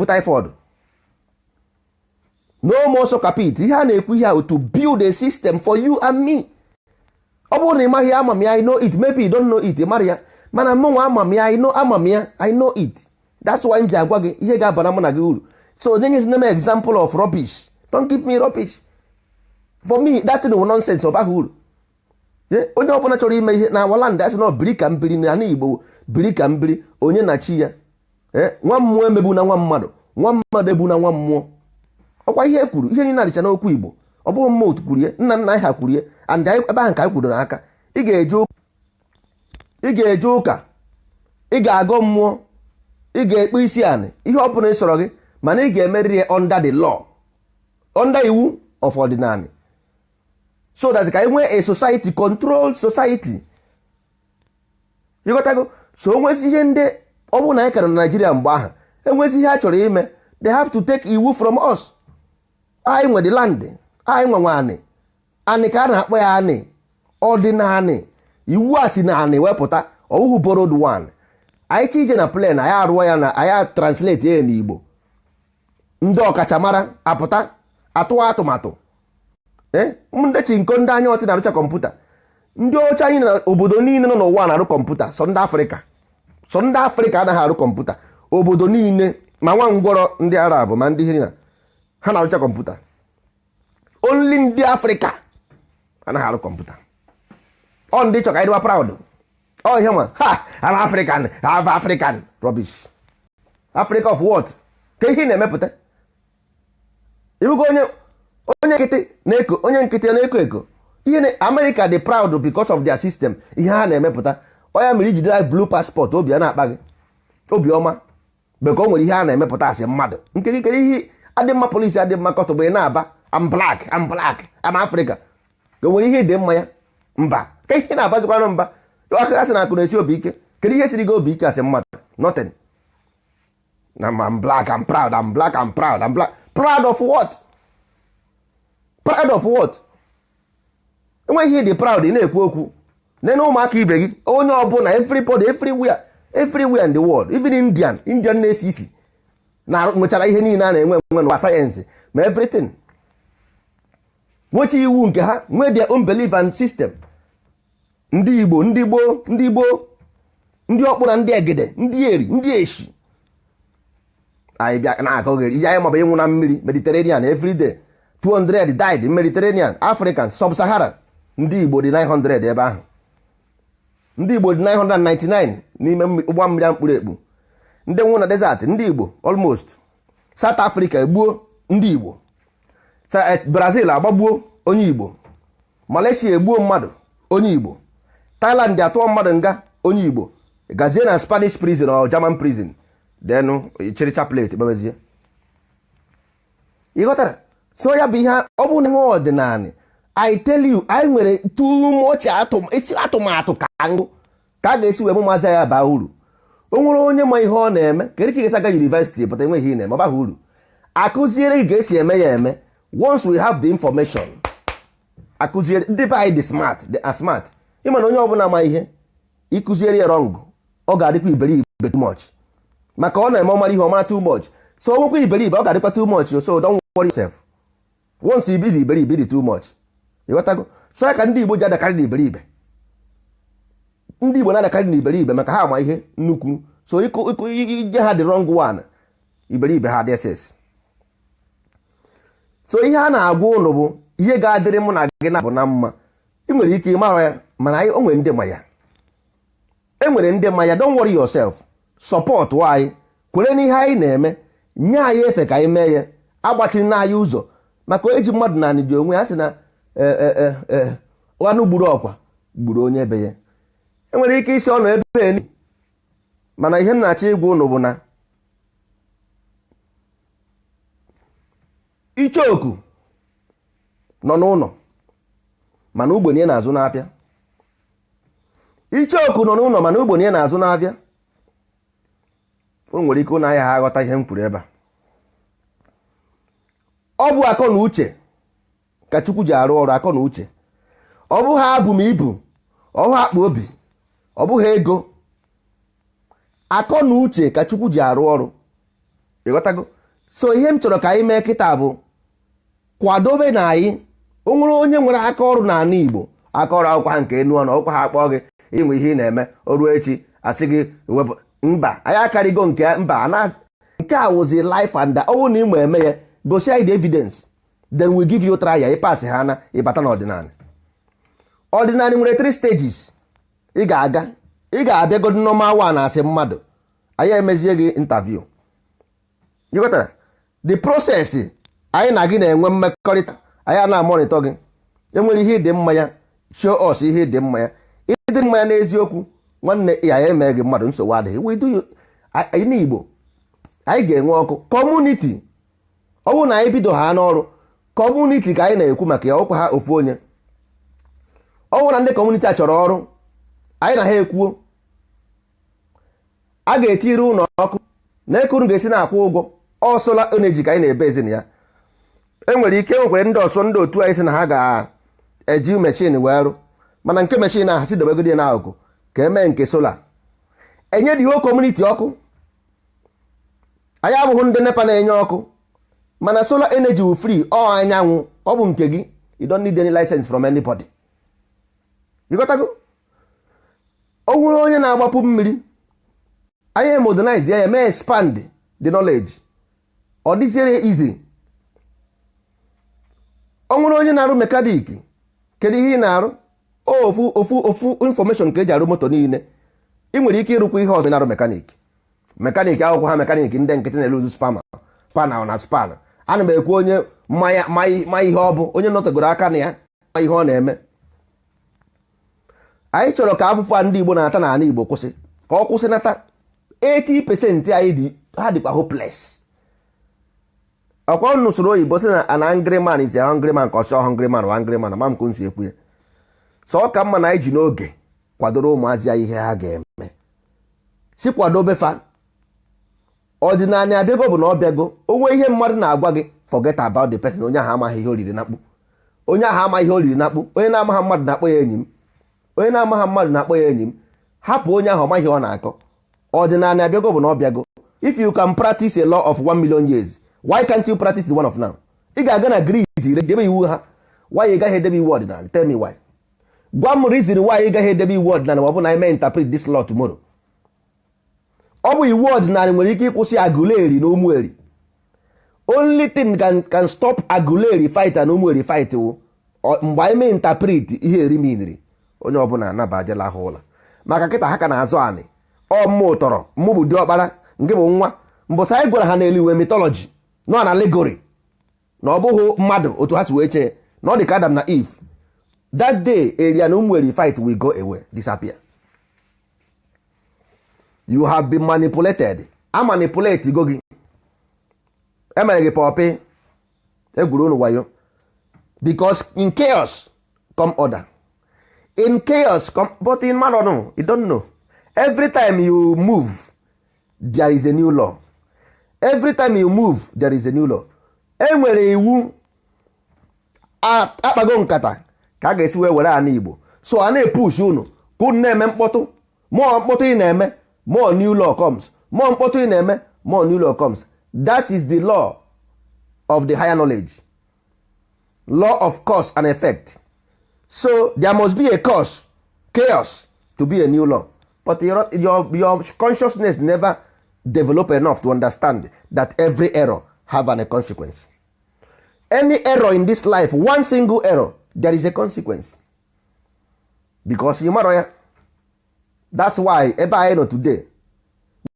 typhoid. No more soccer pit. Ihe a na-ekwu ihe ahụ to build a system for you and me. Ọ bụrụ na ị maghị ama m ya I know it. Maybe you don't know it. Ị mara ya mana mụnwa ama m ya I know it. That's why m ji agwa gị ihe ga-abara mụ na gị uru. So nyezina m example of rubbish. Don't give me rubbish. For me that thing was nonsense. Ọ baghị uru. Onye ọbụla chọrọ ime ihe na awaland asị na biri ka mbiri na ana Igbo biri ka mbiri onye na chi ya. Nwa mmụọ emegbu na nwa mmadụ egbu na nwa mmụọ. Ọkwa ihe kwuru ihe niile adịcha n'okwu Igbo. Ọ bụghị mma otu kwuru ya nna nna anyị ha kwuru ya and ebe ahụ ka anyị kwuru n'aka. Ị ga-eje ụka ị ga-agọ mmụọ ị ga-ekpe isi anị ihe ọ bụla ị sọrọ gị mana ị ga-emerịrị ya under the law under iwu of ọdịnala so that ka anyị nwee a society controlled society. Ịghọtago so onwezi ihe ndị ọ bụrụ na anyị kara na Nigeria mgbe ahụ enwezi ihe a chọrọ ime they have to take iwu from us. Anyị nwe the land anyị nwe nwe anị ka a na-akpọ ya anị ọdịnala iwu a si na anị wepụta ọwụhụ borrowed one. Anyị chi ije na plane anyị arụọ ya na anyị translate ya n'Igbo ndị ọkachamara apụta atụwa atụmatụ ndị nko ndị anya ọtị na-arụcha kọmputa ndị ọcha anyị na obodo niile nọ n'ụwa na-arụ kọmputa sọ ndị Afrịka anaghị arụ kọmputa. Obodo niile ma nwa ngwọrọ ndị Arab ma ndị hiri na ha na-arụcha kọmputa. Only ndị Afrịka anaghị arụ kọmputa. Ọ ndị chọ ka anyị dịwa proud. Ọ ihe ma I'm African, I'm African. Rubbish. Africa of what? Ka ihe na-emepụta ibugo onye nkịtị na-eko onye nkịtị na-eko eko ihe na America dị proud because of their system. Ihe ha na-emepụta onye mere iji dị blue passport obi a na-akpa gị obiọma beko o nwere ihe a na-emepụta asị mmadụ nke gị kere ihe adị mma polisi adị mma kọtụ bụ na-aba I'm black I'm Africa o nwere ihe dị mma ya mba ka ihe na-abazikwanụ mba aka asị na akụ na-esi obi ike kedu ihe siri gị obi ike asị mmadụ nothing. I'm black I'm proud I'm black I'm proud I'm black. Proud of what? Proud of what? Enweghị ihe dị proud na-ekwu okwu nene ụmụaka ibe gị onye ọbụla everybody everywhere in the world even Indian na-esi isi na nwechara ihe niile a na-enwe n'ụwa sayensị ma everything nwechi iwu nke ha nwee their own belief and system. Ndị Igbo ndị ọkpụ na ndị egede ndị eri ndị eshi anyị bịa na-akọgheri ihe anyị maọbụ ịnwụ na mmiri Mediterranean everyday 200 died in Mediterranean African Sub-Saharan. Ndị Igbo dị 900 ebe ahụ. Ndị Igbo dị 999 n'ime ụgbọ mmiri mkpụrụ ekpu. Ndị nwụ na desert ndị Igbo almost. South Africa egbuo ndị Igbo. Brazil agbagbuo onye Igbo. Malaysia egbuo mmadụ onye Igbo. Thailand atụọ mmadụ nga onye Igbo. Gazie na Spanish prison or German prison. Then chiricha plate bebezie. Ịghọtara? So ya bụ ihe ọ bụ nwe ọdịnala I tell you, anyị nwere too much atụmatụ ka ngụ ka a ga-esi wee mụmazi ya baa uru. O nwere onye ma ihe ọ na-eme kedu ka ị ga-esi aga university pụta enweghị ihe na-eme ọ baghị uru. Akụziere gị ga-esi eme ya eme. Once we have the information, akụziere ndị be anyị dị smart, they are smart. Ịma na onye ọbụla ma ihe ịkụziere ya wrong, ọ ga-adịkwa iberibe too much, maka ọ na-eme ọmara ihe ọmara too much. So o nwekwa iberibe ọ ga-adịkwa too much, so don't worry yourself. Once you be the iberibe dị too much, ịghọtago. So ya ka ndị Igbo ji adakarị na iberibe. Ndị Igbo na-adakarị na iberibe maka ha ama ihe nnukwu. So ije ha the wrong one, iberibe ha dị ss. So ihe a na-agwa ụnụ bụ ihe ga-adịrị mụ na gị na bụ na mma. Ị nwere ike ịmara ya mana anyị o nwere ndị ma ya. E nwere ndị ma ya, don't worry yourself. Support anyị, kwere n'ihe anyị na-eme, nye anyị efe ka anyị mee ya, agbachiri na anyị ụzọ. Maka eji mmadụ na anị dị onwe ya sị na anụ gburu ọkwa gburu onye ebe ya. Enwere ike isi ọnụ ebe eni, mana ihe m na-achọ ịgwa ụnụ bụ na Ichoku nọ n'ụlọ mana ogbenye na-azụ n'afịa. Ichoku nọ n'ụlọ mana ogbenye na-azụ n'afịa. O nwere ike ụnụ ahịa ha aghọta ihe m kwuru ebe a. Ọ bụ akọ na uche ka Chukwu ji arụ ọrụ, akọ na uche. Ọ bụ ha abụ m ibu, ọ bụ akpa obi, ọ bụghị ego. Akọ na uche ka Chukwu ji arụ ọrụ, ịghọtago. So ihe m chọrọ ka anyị mee kịta bụ kwadobe na anyị. O nwere onye nwere aka ọrụ n'ala Igbo, aka ọrụ akwụkwọ ha nke enu ọnụ, ọkwa ha akpọ gị inwe ihe ị na-eme o ruo echi asị gị wepụ. Mba, anyị akarịgo nke mba nke a wụzi life and ọwụ na ịma eme ya gosi anyị the evidence, then we give you trial. Ịpasị ha na ịbata n'ọdịnala. Ọdịnala nwere 3 stages. Ị ga-abịagodo normal one asị mmadụ, anyị emezie gị interview. Ịghọtara the process. Anyị na gị na-enwe mmekọrịta, anyị na-amọnịtọ gị. Enwere ihe dị mma ya, show us ihe dị mma ya. Ịdị mma ya n'eziokwu nwanne ya eme gị mmadụ, nsogbu adịghị. Anyị n'Igbo anyị ga-enwe ọkụ community. Ọ bụrụ na anyị bido ha n'ọrụ community ka anyị na-ekwu maka ya, ọkwa ha ofu onye. Ọ bụrụ na ndị community a chọrọ ọrụ, anyị na ha ekwuo, a ga-etiri ụlọ ọkụ na ekuru ga-esi na-akwụ ụgwọ. Ọ solar energy ka anyị na-ebe ezin ya. Enwere ike nwekwere ndị ọsọ ndị otu anyị sị na ha ga-eji mechin wee rụ, mana nke mechin ahụ si dobegodi n'akụkụ ka eme nke solar. Enye dị community ọkụ. Anyị abụghị ndị NEPA na-enye ọkụ, mana solar energy wu free. Ọ anyanwụ, ọ bụ nke gị. You don't need any license from anybody. You got to go. O nwere onye na-agbapụ mmiri, anyị modernize ya, mee expand the knowledge. Ọ dịziere easy. O nwere onye na-arụ mekaniki, kedu ihe ị na-arụ? Ofu information ka eji arụ moto niile. Ị nwere ike ịrụkwa ihe ọzọ na-arụ mekaniki. Mekaniki akwụkwọ ha mekaniki ndị nkịtị na-eluzu spana na spana. Ana m ekwu onye ma ihe ọ bụ, onye nọtegoro aka na ya ma ihe ọ na-eme. Anyị chọrọ ka afụfụ a ndị Igbo na-ata n'ala Igbo kwụsị, ka ọ kwụsịnata. 80% anyị ha dịkwa hopeless. Ọkwa n'usoro oyibo sị na an angry man is a hungry man, ka ọsọ hungry man wa angry man, ma m kunsi ekwu ya. So ọ ka mma na anyị ji n'oge kwadoro ụmụazị ya ihe ha ga-eme. Si kwadobe fa. Ọdịnala abịago bụ na ọ bịago. Onwe ihe mmadụ na-agwa gị, forget about the person. Onye ahụ amaghị ihe oriri na-akpụ. Onye ahụ amaghị ihe oriri na-akpụ. Onye na-amaghị mmadụ na-akpọ ya enyi m. Onye na-amaghị mmadụ na-akpọ ya enyi m. Hapụ onye ahụ ọmaghị ọ na-akọ. Ọdịnala abịago bụ na ọ bịago. If you can practice a law of 1 million years, why can't you practice the one of now? Ị ga-aga na Greece debe iwu ha. Why ị gaghị edebe iwu ọdịnala? Tell me why. Gwa m reason why ị gaghị edebe iwu ọdịnala ma ọ bụ na ime interpret this law tomorrow. Ọ bụ iwu ọdịnala nwere ike ịkwụsị Aguleri na Ụmụeri. Only thing can stop Aguleri fight na Ụmụeri fight wụ mgbe anyị mee interpret ihe eriminiri. Onye ọbụla anabajela ahụ ụla. Maka kịta ha ka na-azụ anị. Ọ mmụ tọrọ, mmụ bụ diọkpara, nke bụ nwa. Mbọsa anyị gwara ha n'elu iwe mythology, nọ na allegory. Na ọ bụghị mmadụ otu ha si wee chee, na ọ dị ka Adam na Eve. That day, area na Ụmụeri fight will go away, disappear. You have been manipulated. A manipulate go gị. Emere gị pọpị. Egwuru unu wayo. because in chaos come order. In chaos come, but in man, no, you don't know. Every time you move, there is a new law. Every time you move, there is a new law. Enwere iwu akpago nkata ka a ga-esi wee were ana Igbo. So a na-epush unu ka unu na-eme mkpọtụ. More mkpọtụ ị na-eme, more new law comes. More mkpọtụ ị na-eme, more new law comes. That is the law of the higher knowledge. Law of cause and effect. So there must be a cause, chaos, to be a new law. But your consciousness never develop enough to understand that every error have a consequence. Any error in this life, one single error, there is a consequence. Because you matter. That's why ebe anyị nọ today,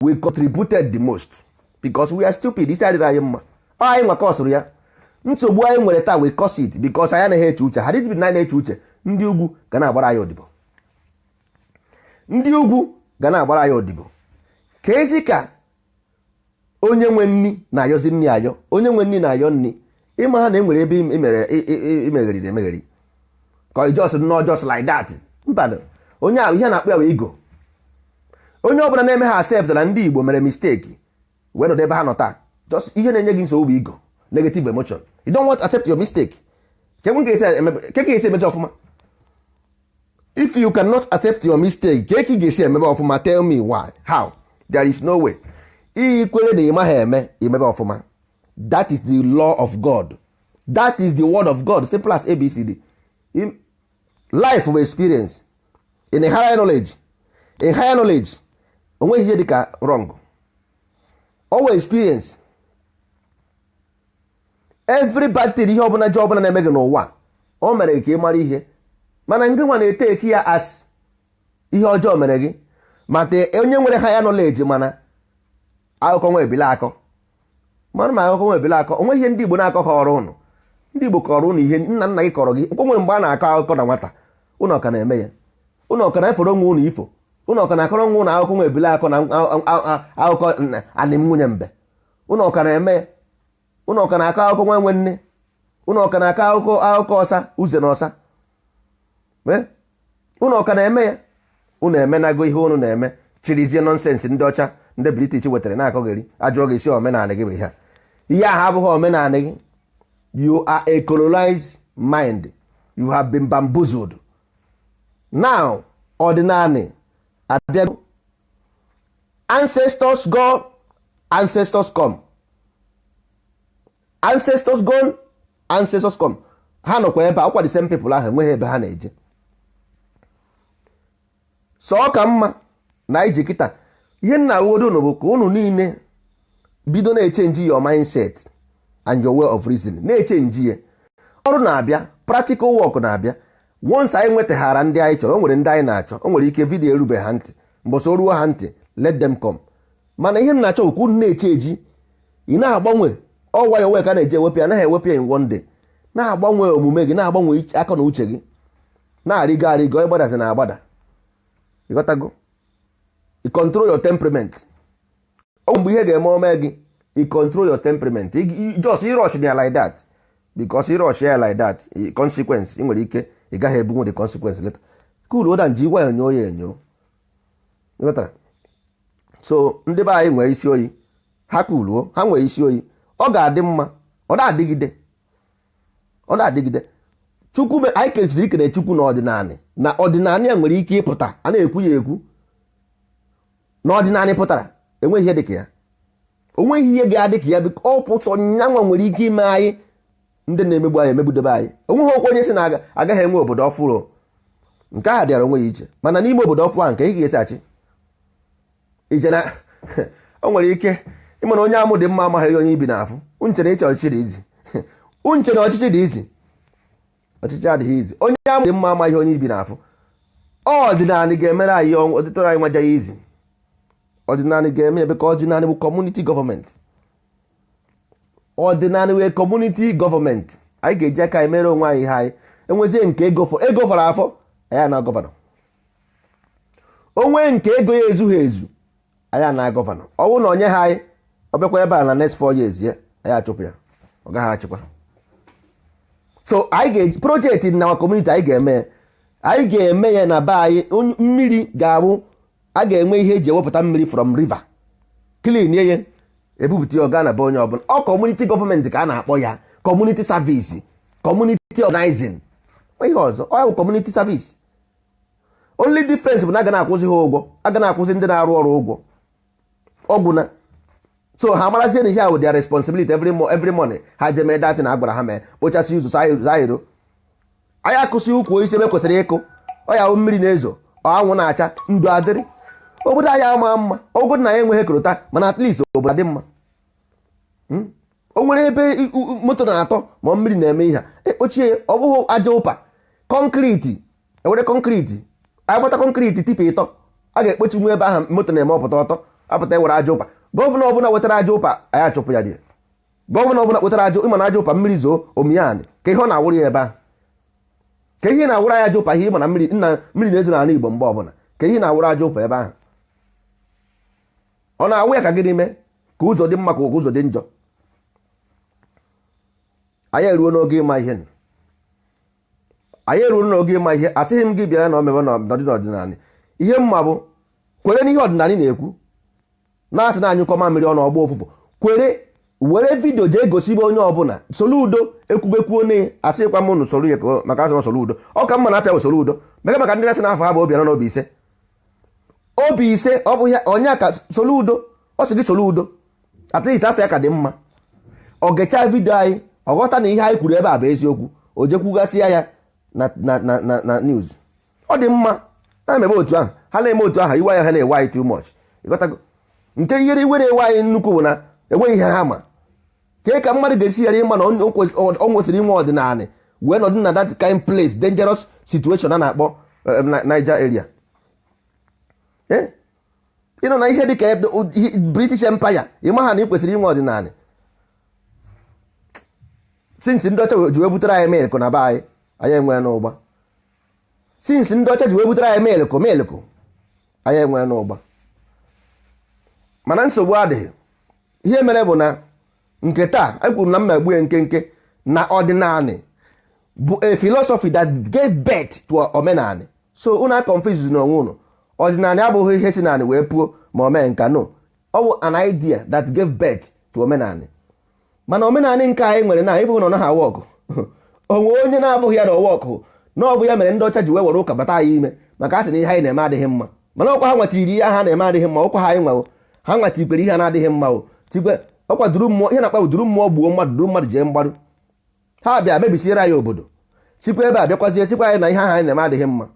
we contributed the most. Because we are stupid. This adịrị anyị mma. Anyị nwa kọsụrụ ya. Nsogbu anyị nwere taa we cause it because anyị anaghị eche uche. Hadị na na-eche uche, ndị ugwu ga na-agbara anyị odibo. Ndị ugwu ga na-agbara anyị odibo. Ka ezi ka onye nwe nni na-ayọzi nni ayọ, onye nwe nni na-ayọ nni, ịma ha na enwere ebe imegheriri emegheri. Ka just not just like that. Mba, onye ahụ ihe na-akpọ ya wee ego. Onye ọbụla na-eme ha accept na ndị Igbo mere mistake wee nọdụ ebe ha nọ taa. Just ihe na-enye gị nsogbu ego, negative emotion. You don't want to accept your mistake. Ke ga-esi emeje ọfụma? If you cannot accept your mistake, ke ga-esi emebe ọfụma? Tell me why. How? There is no way. Ikwere na ịma ha eme emebe ọfụma. That is the law of God. That is the word of God. Simple as ABCD. Life of experience. In a higher knowledge. In higher knowledge. Onwe ihe dịka wrong. Our experience. Everybody ihe ọbụla ji ọbụla na-eme gị n'ụwa o mere ka ị mara ihe mana ngị nwa na-eteki ya as ihe ọjọọ mere gị mata onye nwere higher knowledge mana akụkọ nwa ebile akọ mana ma akụkọ nwa ebile akọ onwe ihe ndị Igbo na-akọ ha ọrụ ụnụ ndị Igbo kọrọ ụnụ ihe nna nna gị kọrọ gị nkwe nwere mgbe a na-akọ akụkọ na nwata ụnụ ọka na-eme ya ụnụ ọka na-efere onwe ụnụ ifo ụnụ ọka na-akọrọ nwa ụnụ akụkọ nwa ebile akọ na akụkọ anịm nwunye mbe ụnụ ọka na-eme ya ụnụ ọka na-akọ akụkọ nwa nwe nne ụnụ ọka na-akọ akụkọ ọsa uze na ọsa ụnụ ọka na-eme ya ụnụ emenago ihe ụnụ na-eme chirizie nọnsensị ndị ọcha ndị British wetara na-akọgheri ajụọ gị isi omenala gị bụ ihe ahụ abụghị omenala gị. You are a colonized mind. You have been bamboozled. Now ordinary abịago ancestors go, ancestors come. Ancestors gone, ancestors come. Ha nọkwa ebe akwụkwa the same people ahụ enweghị ebe ha na-eje. So ọ ka mma na iji kịta ihe nna wodo unu bụ ka unu niile bido na-echenji your mindset and your way of reasoning. Na-echenji ya ọrụ na-abịa, practical work na-abịa. Once anyị nwetaghara ndị anyị chọrọ, o nwere ndị anyị na-achọ, o nwere ike vidio erube ha ntị mbọsị oruo ha ntị, let them come. Mana ihe m na-achọ okwu na-eche eji ị na-agbanwe ọwa ya onwe ka na-eji ewepụ ya, anaghị ewepụ ya in one day. Na-agbanwe omume gị, na-agbanwe aka na uche gị, na-arịgo arịgo, ịgbadazi na agbada. Ịghọtago? I control your temperament. Ọ mgbe ihe ga-eme ome gị, I control your temperament. Just rush ya like that. Because rush ya like that, consequence ị nwere ike ị gaghị ebunwe the consequence later. Cool oda nji gwa ya enyo ya enyo. Ịghọtara? So ndị be anyị nwere isi oyi, ha kuluo, ha nwere isi oyi, ọ ga-adị mma, ọ na-adịgide. Ọ na-adịgide. Chukwu anyị kechiri ikere Chukwu na ọdịnala, na ọdịnala ya nwere ike ịpụta, a na-ekwu ya ekwu. Na ọdịnala pụtara, enweghị ihe dịka ya. Onweghị ihe ga-adị ka ya, bụ ọ pụtọ nyanwa nwere ike ime anyị ndị na-emegbu anyị emegbudebe anyị. Onweghị okwu onye si na agaghị enwe obodo ọfụrụ. Nke ahụ dịara onwe ya iche. Mana n'ime obodo ọfụ ahụ nke ị ga-esi achị ije na o nwere ike ịmana onye amụ dị mma amaghị onye ibi n'afụ. Unche na ịche ọchịchị dị izi. Unche na ọchịchị dị izi. Ọchịchị adịghị izi. Onye amụ dị mma amaghị onye ibi n'afụ. Ọdịnala ga-emere anyị ọdịtọrọ anyị nwajaghị izi. Ọdịnala ga-eme ebe ka ọdịnala bụ community government. Ọdịnala wee community government. Anyị ga-eji aka emere onwe anyị ihe anyị. Enwezie nke ego fọrọ afọ anyị na gọvanọ. Onwe nke ego ya ezughị ezu anyị na gọvanọ. Ọ bụrụ na onye ha anyị ọ bịakwa ebe a na next 4 years ya anyị achụpụ ya, ọ gaghị achịkwa. so anyị ga-eji projekti na kọmuniti anyị ga-eme ya na be anyị. Mmiri ga-abụ a ga-enwe ihe eji ewepụta mmiri from river clean ye ebupụta ya ọga na be onye ọbụla. Ọ kọmuniti gọọmenti ka a na-akpọ ya, kọmuniti savisi, kọmuniti organizing, ihe ọzọ ọ bụ kọmuniti savisi. Only difference bụ na aga na-akwụzi ha ụgwọ, aga na-akwụzi ndị na-arụ ọrụ ụgwọ ọgwụ na so ha marazie na ihe ahụ their responsibility every morning ha je mee datin na agwara ha mee kpochasị ụzọ zairo. Anyị akụsị ukwu osisi ebe kwesịrị ịkụ ọya mmiri na-ezo anwụ na-acha ndụ adịrị obodo anyị ama mma. Ogodo na ya enweghị korota mana at least obodo adị mma. O nwere ebe moto na-atọ ma mmiri na-eme ihe ekpochie. Ọ bụghị aja ụpa kọnkriti, ewere kọnkriti agbata kọnkriti tipa ịtọ a ga-ekpochi nwe ebe ahụ moto na-eme ọpụta ọtọ apụta ewere aja ụpa. Gọvanọ ọbụla wetara aja ụpa anyị achụpụ ya dị. Gọvanọ ọbụla wetara aja ịma na aja ụpa mmiri zoo omiyan ka ihe ọ na-awụrụ ya ebe ahụ, ka ihe na-awụrụ ya aja ụpa ihe ịma na mmiri na-ezo n'ala Igbo mgbe ọbụla ka ihe na-awụrụ aja ụpa ebe ahụ. Ọ na-awụ ya ka gịnị mee ka ụzọ dị mma ka ụzọ dị njọ. Anyị eruo n'oge ịma ihe asịghị m gị bịa na omebe n'ọdịnala. Ihe mma bụ kwere n'ihe ọdịnala na-ekwu na-asị na anyụkọ mamịrị ọnụ ọgba ụfụfụ. Kwere were vidio jee gosibe onye ọbụla Soludo ekwubekwuo ne asịkwa m n'usoro ya maka asị Soludo ọ ka mma na afịa bụ Soludo maka ndị na-asị n'afọ ha bụ Obianọ na Obiise ọ bụ ya onye ka Soludo ọ sị gị Soludo at least afịa ka dị mma. Ọ gechaa vidio anyị ọ ghọta na ihe anyị kwuru ebe a bụ eziokwu, o jekwugasịa ya na news. Ọ dị mma na-emebe otu ahụ, ha na-eme otu ahụ iwe ya ha na-ewe anyị too much. Ịghọtago nke ihe iwe na-ewe anyị nnukwu bụ na enweghị ihe ha ma ka mmadụ ga-esi ghara ịma na o nwesịrị inwe ọdịnala wee nọdụ na that kind place dangerous situation a na-akpọ Niger area. Ịnọ na ihe dịka British Empire ịma ha na ị kwesịrị inwe ọdịnala. Since ndị ọcha ji wee butere anyị milk na be anyị enwee n'ụgba. Since ndị ọcha ji wee butere anyị milk anyị enwee n'ụgba. Mana nsogbu adịghị. Ihe mere bụ na nke taa anyị kwuru na mmegbu nkenke na ọdịnala bụ a philosophy that gave birth to omenala. So unu confuse n'onwe unu. Ọdịnala abụghị ihe si naanị wee puo ma o mee nka, no. Ọ bụ an idea that gave birth to omenala. Mana omenala nke anyị nwere na ịbụ na ọ naghị awụ ọgụ onwe onye na-abụghị ya na ọwa ọkụ na ọ bụ ya mere ndị ọcha ji wee were ụka bata anyị ime maka a sị na ihe anyị na-eme adịghị mma. Mana ọkwa ha nwetiri ihe ha na-eme adịghị mma, ọkwa ha anyị nwewo ha nwetikwere ihe na-adịghị mma o tikwe ọkwa duru mmụọ ihe na-akpa duru mmụọ gbuo mmadụ duru mmadụ jee mgbarụ. Ha bịa mebisiere anyị obodo sikwa ebe a bịakwazie sikwa anyị na ihe ahụ anyị na-eme adịghị mma.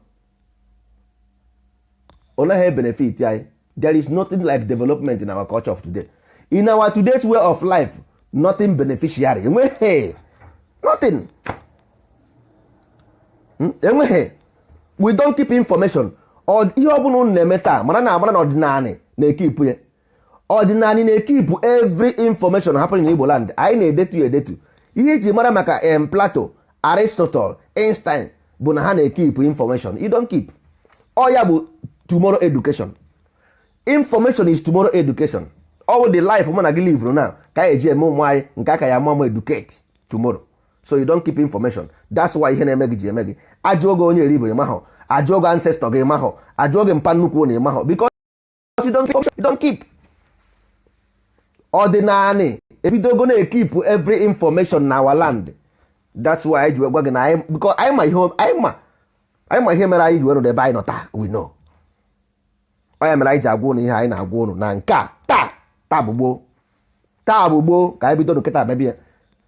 Ọ naghị benefit anyị. There is nothing like development in our culture of today. In our today's way of life, nothing beneficiary. Enweghị nothing. Enweghị. We don't keep information. Ihe ọ bụla unu na-eme taa mara na ọdịnala na-ekipụ ya. Ọdịnala na-ekipụ every information happening in Igbo land. Anyị na-edetu. Ihe iji mara maka Plato, Aristotle, Einstein bụ na ha na-ekipụ information. You don't keep. Ọ ya bụ tomorrow education. Information is tomorrow education. All the life mụ na gị live now ka anyị eji eme ụmụ anyị nke aka ya mụọ educate tomorrow. So you don't keep information. That's why ihe na-eme gị ji eme gị. Ajụọ gị onye eri Igbo ịmahọ, ajụọ gị ancestor gị ịmahọ, ajụọ gị mpa nnukwu na ịmahọ because you don't keep. Ọdịnala ebidogo na-ekip every information na our land. That's why anyị ji gwa gị na anyị because anyị ma ihe mere anyị ji were ebe anyị nọ taa. We know. Onye mere anyị ji agwa ụnụ ihe anyị na-agwa ụnụ na nke a taa bụ gboo ka anyị bido nkịta abịabịa.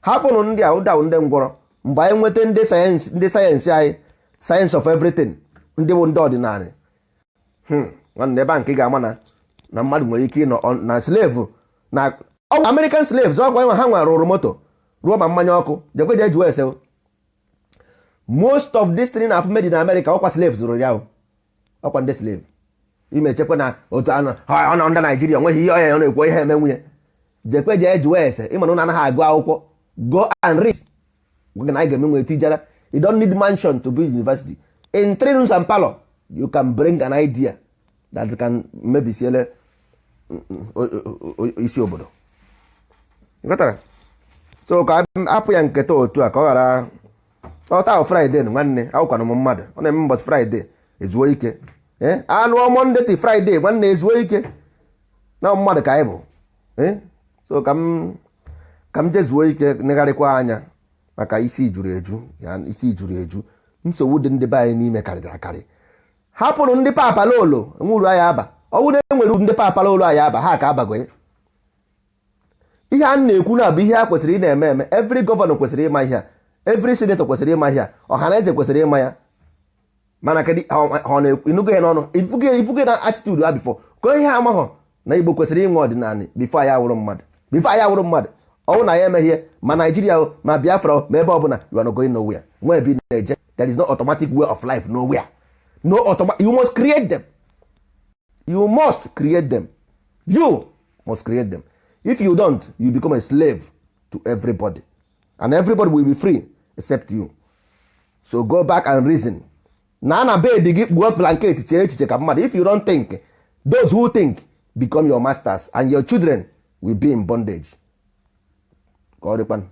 Hapụnụ ndị a ụdawụ ndị ngwọrọ mgbe anyị nweta ndị sayensị anyị science of everything ndị bụ ndị ọdịnala. Nwanne ebe a nke ga-ama na mmadụ nwere ike ịnọ na slave na American slaves ọkwa enwe ha nwa rụrụ moto rụọ ma mmanya ọkụ jekweje jụọ ese. Most of this thing na made in America ọkwa slaves rụrụ ya ọkwa ndị slave imechekwa na otu ọ ndị Naijiria nweghị ihe ọya ya na-ekwo ihe eme nwunye jekweje jụọ ese ịmana ụnụ anaghị agụ akwụkwọ go and read. Na anyị ga-eme nwe tijara. You don't need mansion to build university. In 3 rooms and parlor you can bring an idea that can maybe siele isi obodo. So ka apụ ya nketa otu a ka ọ ghara ọta Friday nwanne akwụkwana m mmadụ ọ na-eme mbọchị Friday ezuo ike anụọ Monday to Friday nwanne ezuo ike na mmadụ ka anyị bụ so ka m jezuo ike negharịkwa anya maka isi juru eju nsogbu dị ndị be anyị n'ime karịrị akarị. Hapụrụ ndị papalolo nwuru anyị aba ọ bụrụ na enwere uru ndị papalolo anyị aba ha ka abago ihe a na-ekwu na bụ ihe a kwesịrị ị na-eme eme. Every gọvanọ kwesịrị ịma ihe a, every senator kwesịrị ịma ihe a, ọhaneze kwesịrị ịma ya, mana kedụ ịnụgo ya n'ọnụ ifuge na attitude ha bifo ka ihe amaghọ na Igbo kwesịrị ịnwe ọdịnala bifo anyị awụrụ mmadụ ọwụ na ya emeghie ma Naijiria ma Biafra ma ebe ọbụla you are not going nowhere. Nwe ebe na-eje there is no automatic way of life nowhere. No automatic. You must create them. You must create them. If you don't, you become a slave to everybody, and everybody will be free except you. So go back and reason. Na bed gị kpuo blanket chee echiche ka mmadụ. If you don't think, those who think become your masters, and your children will be in bondage. Ka ọ dịkwanụ.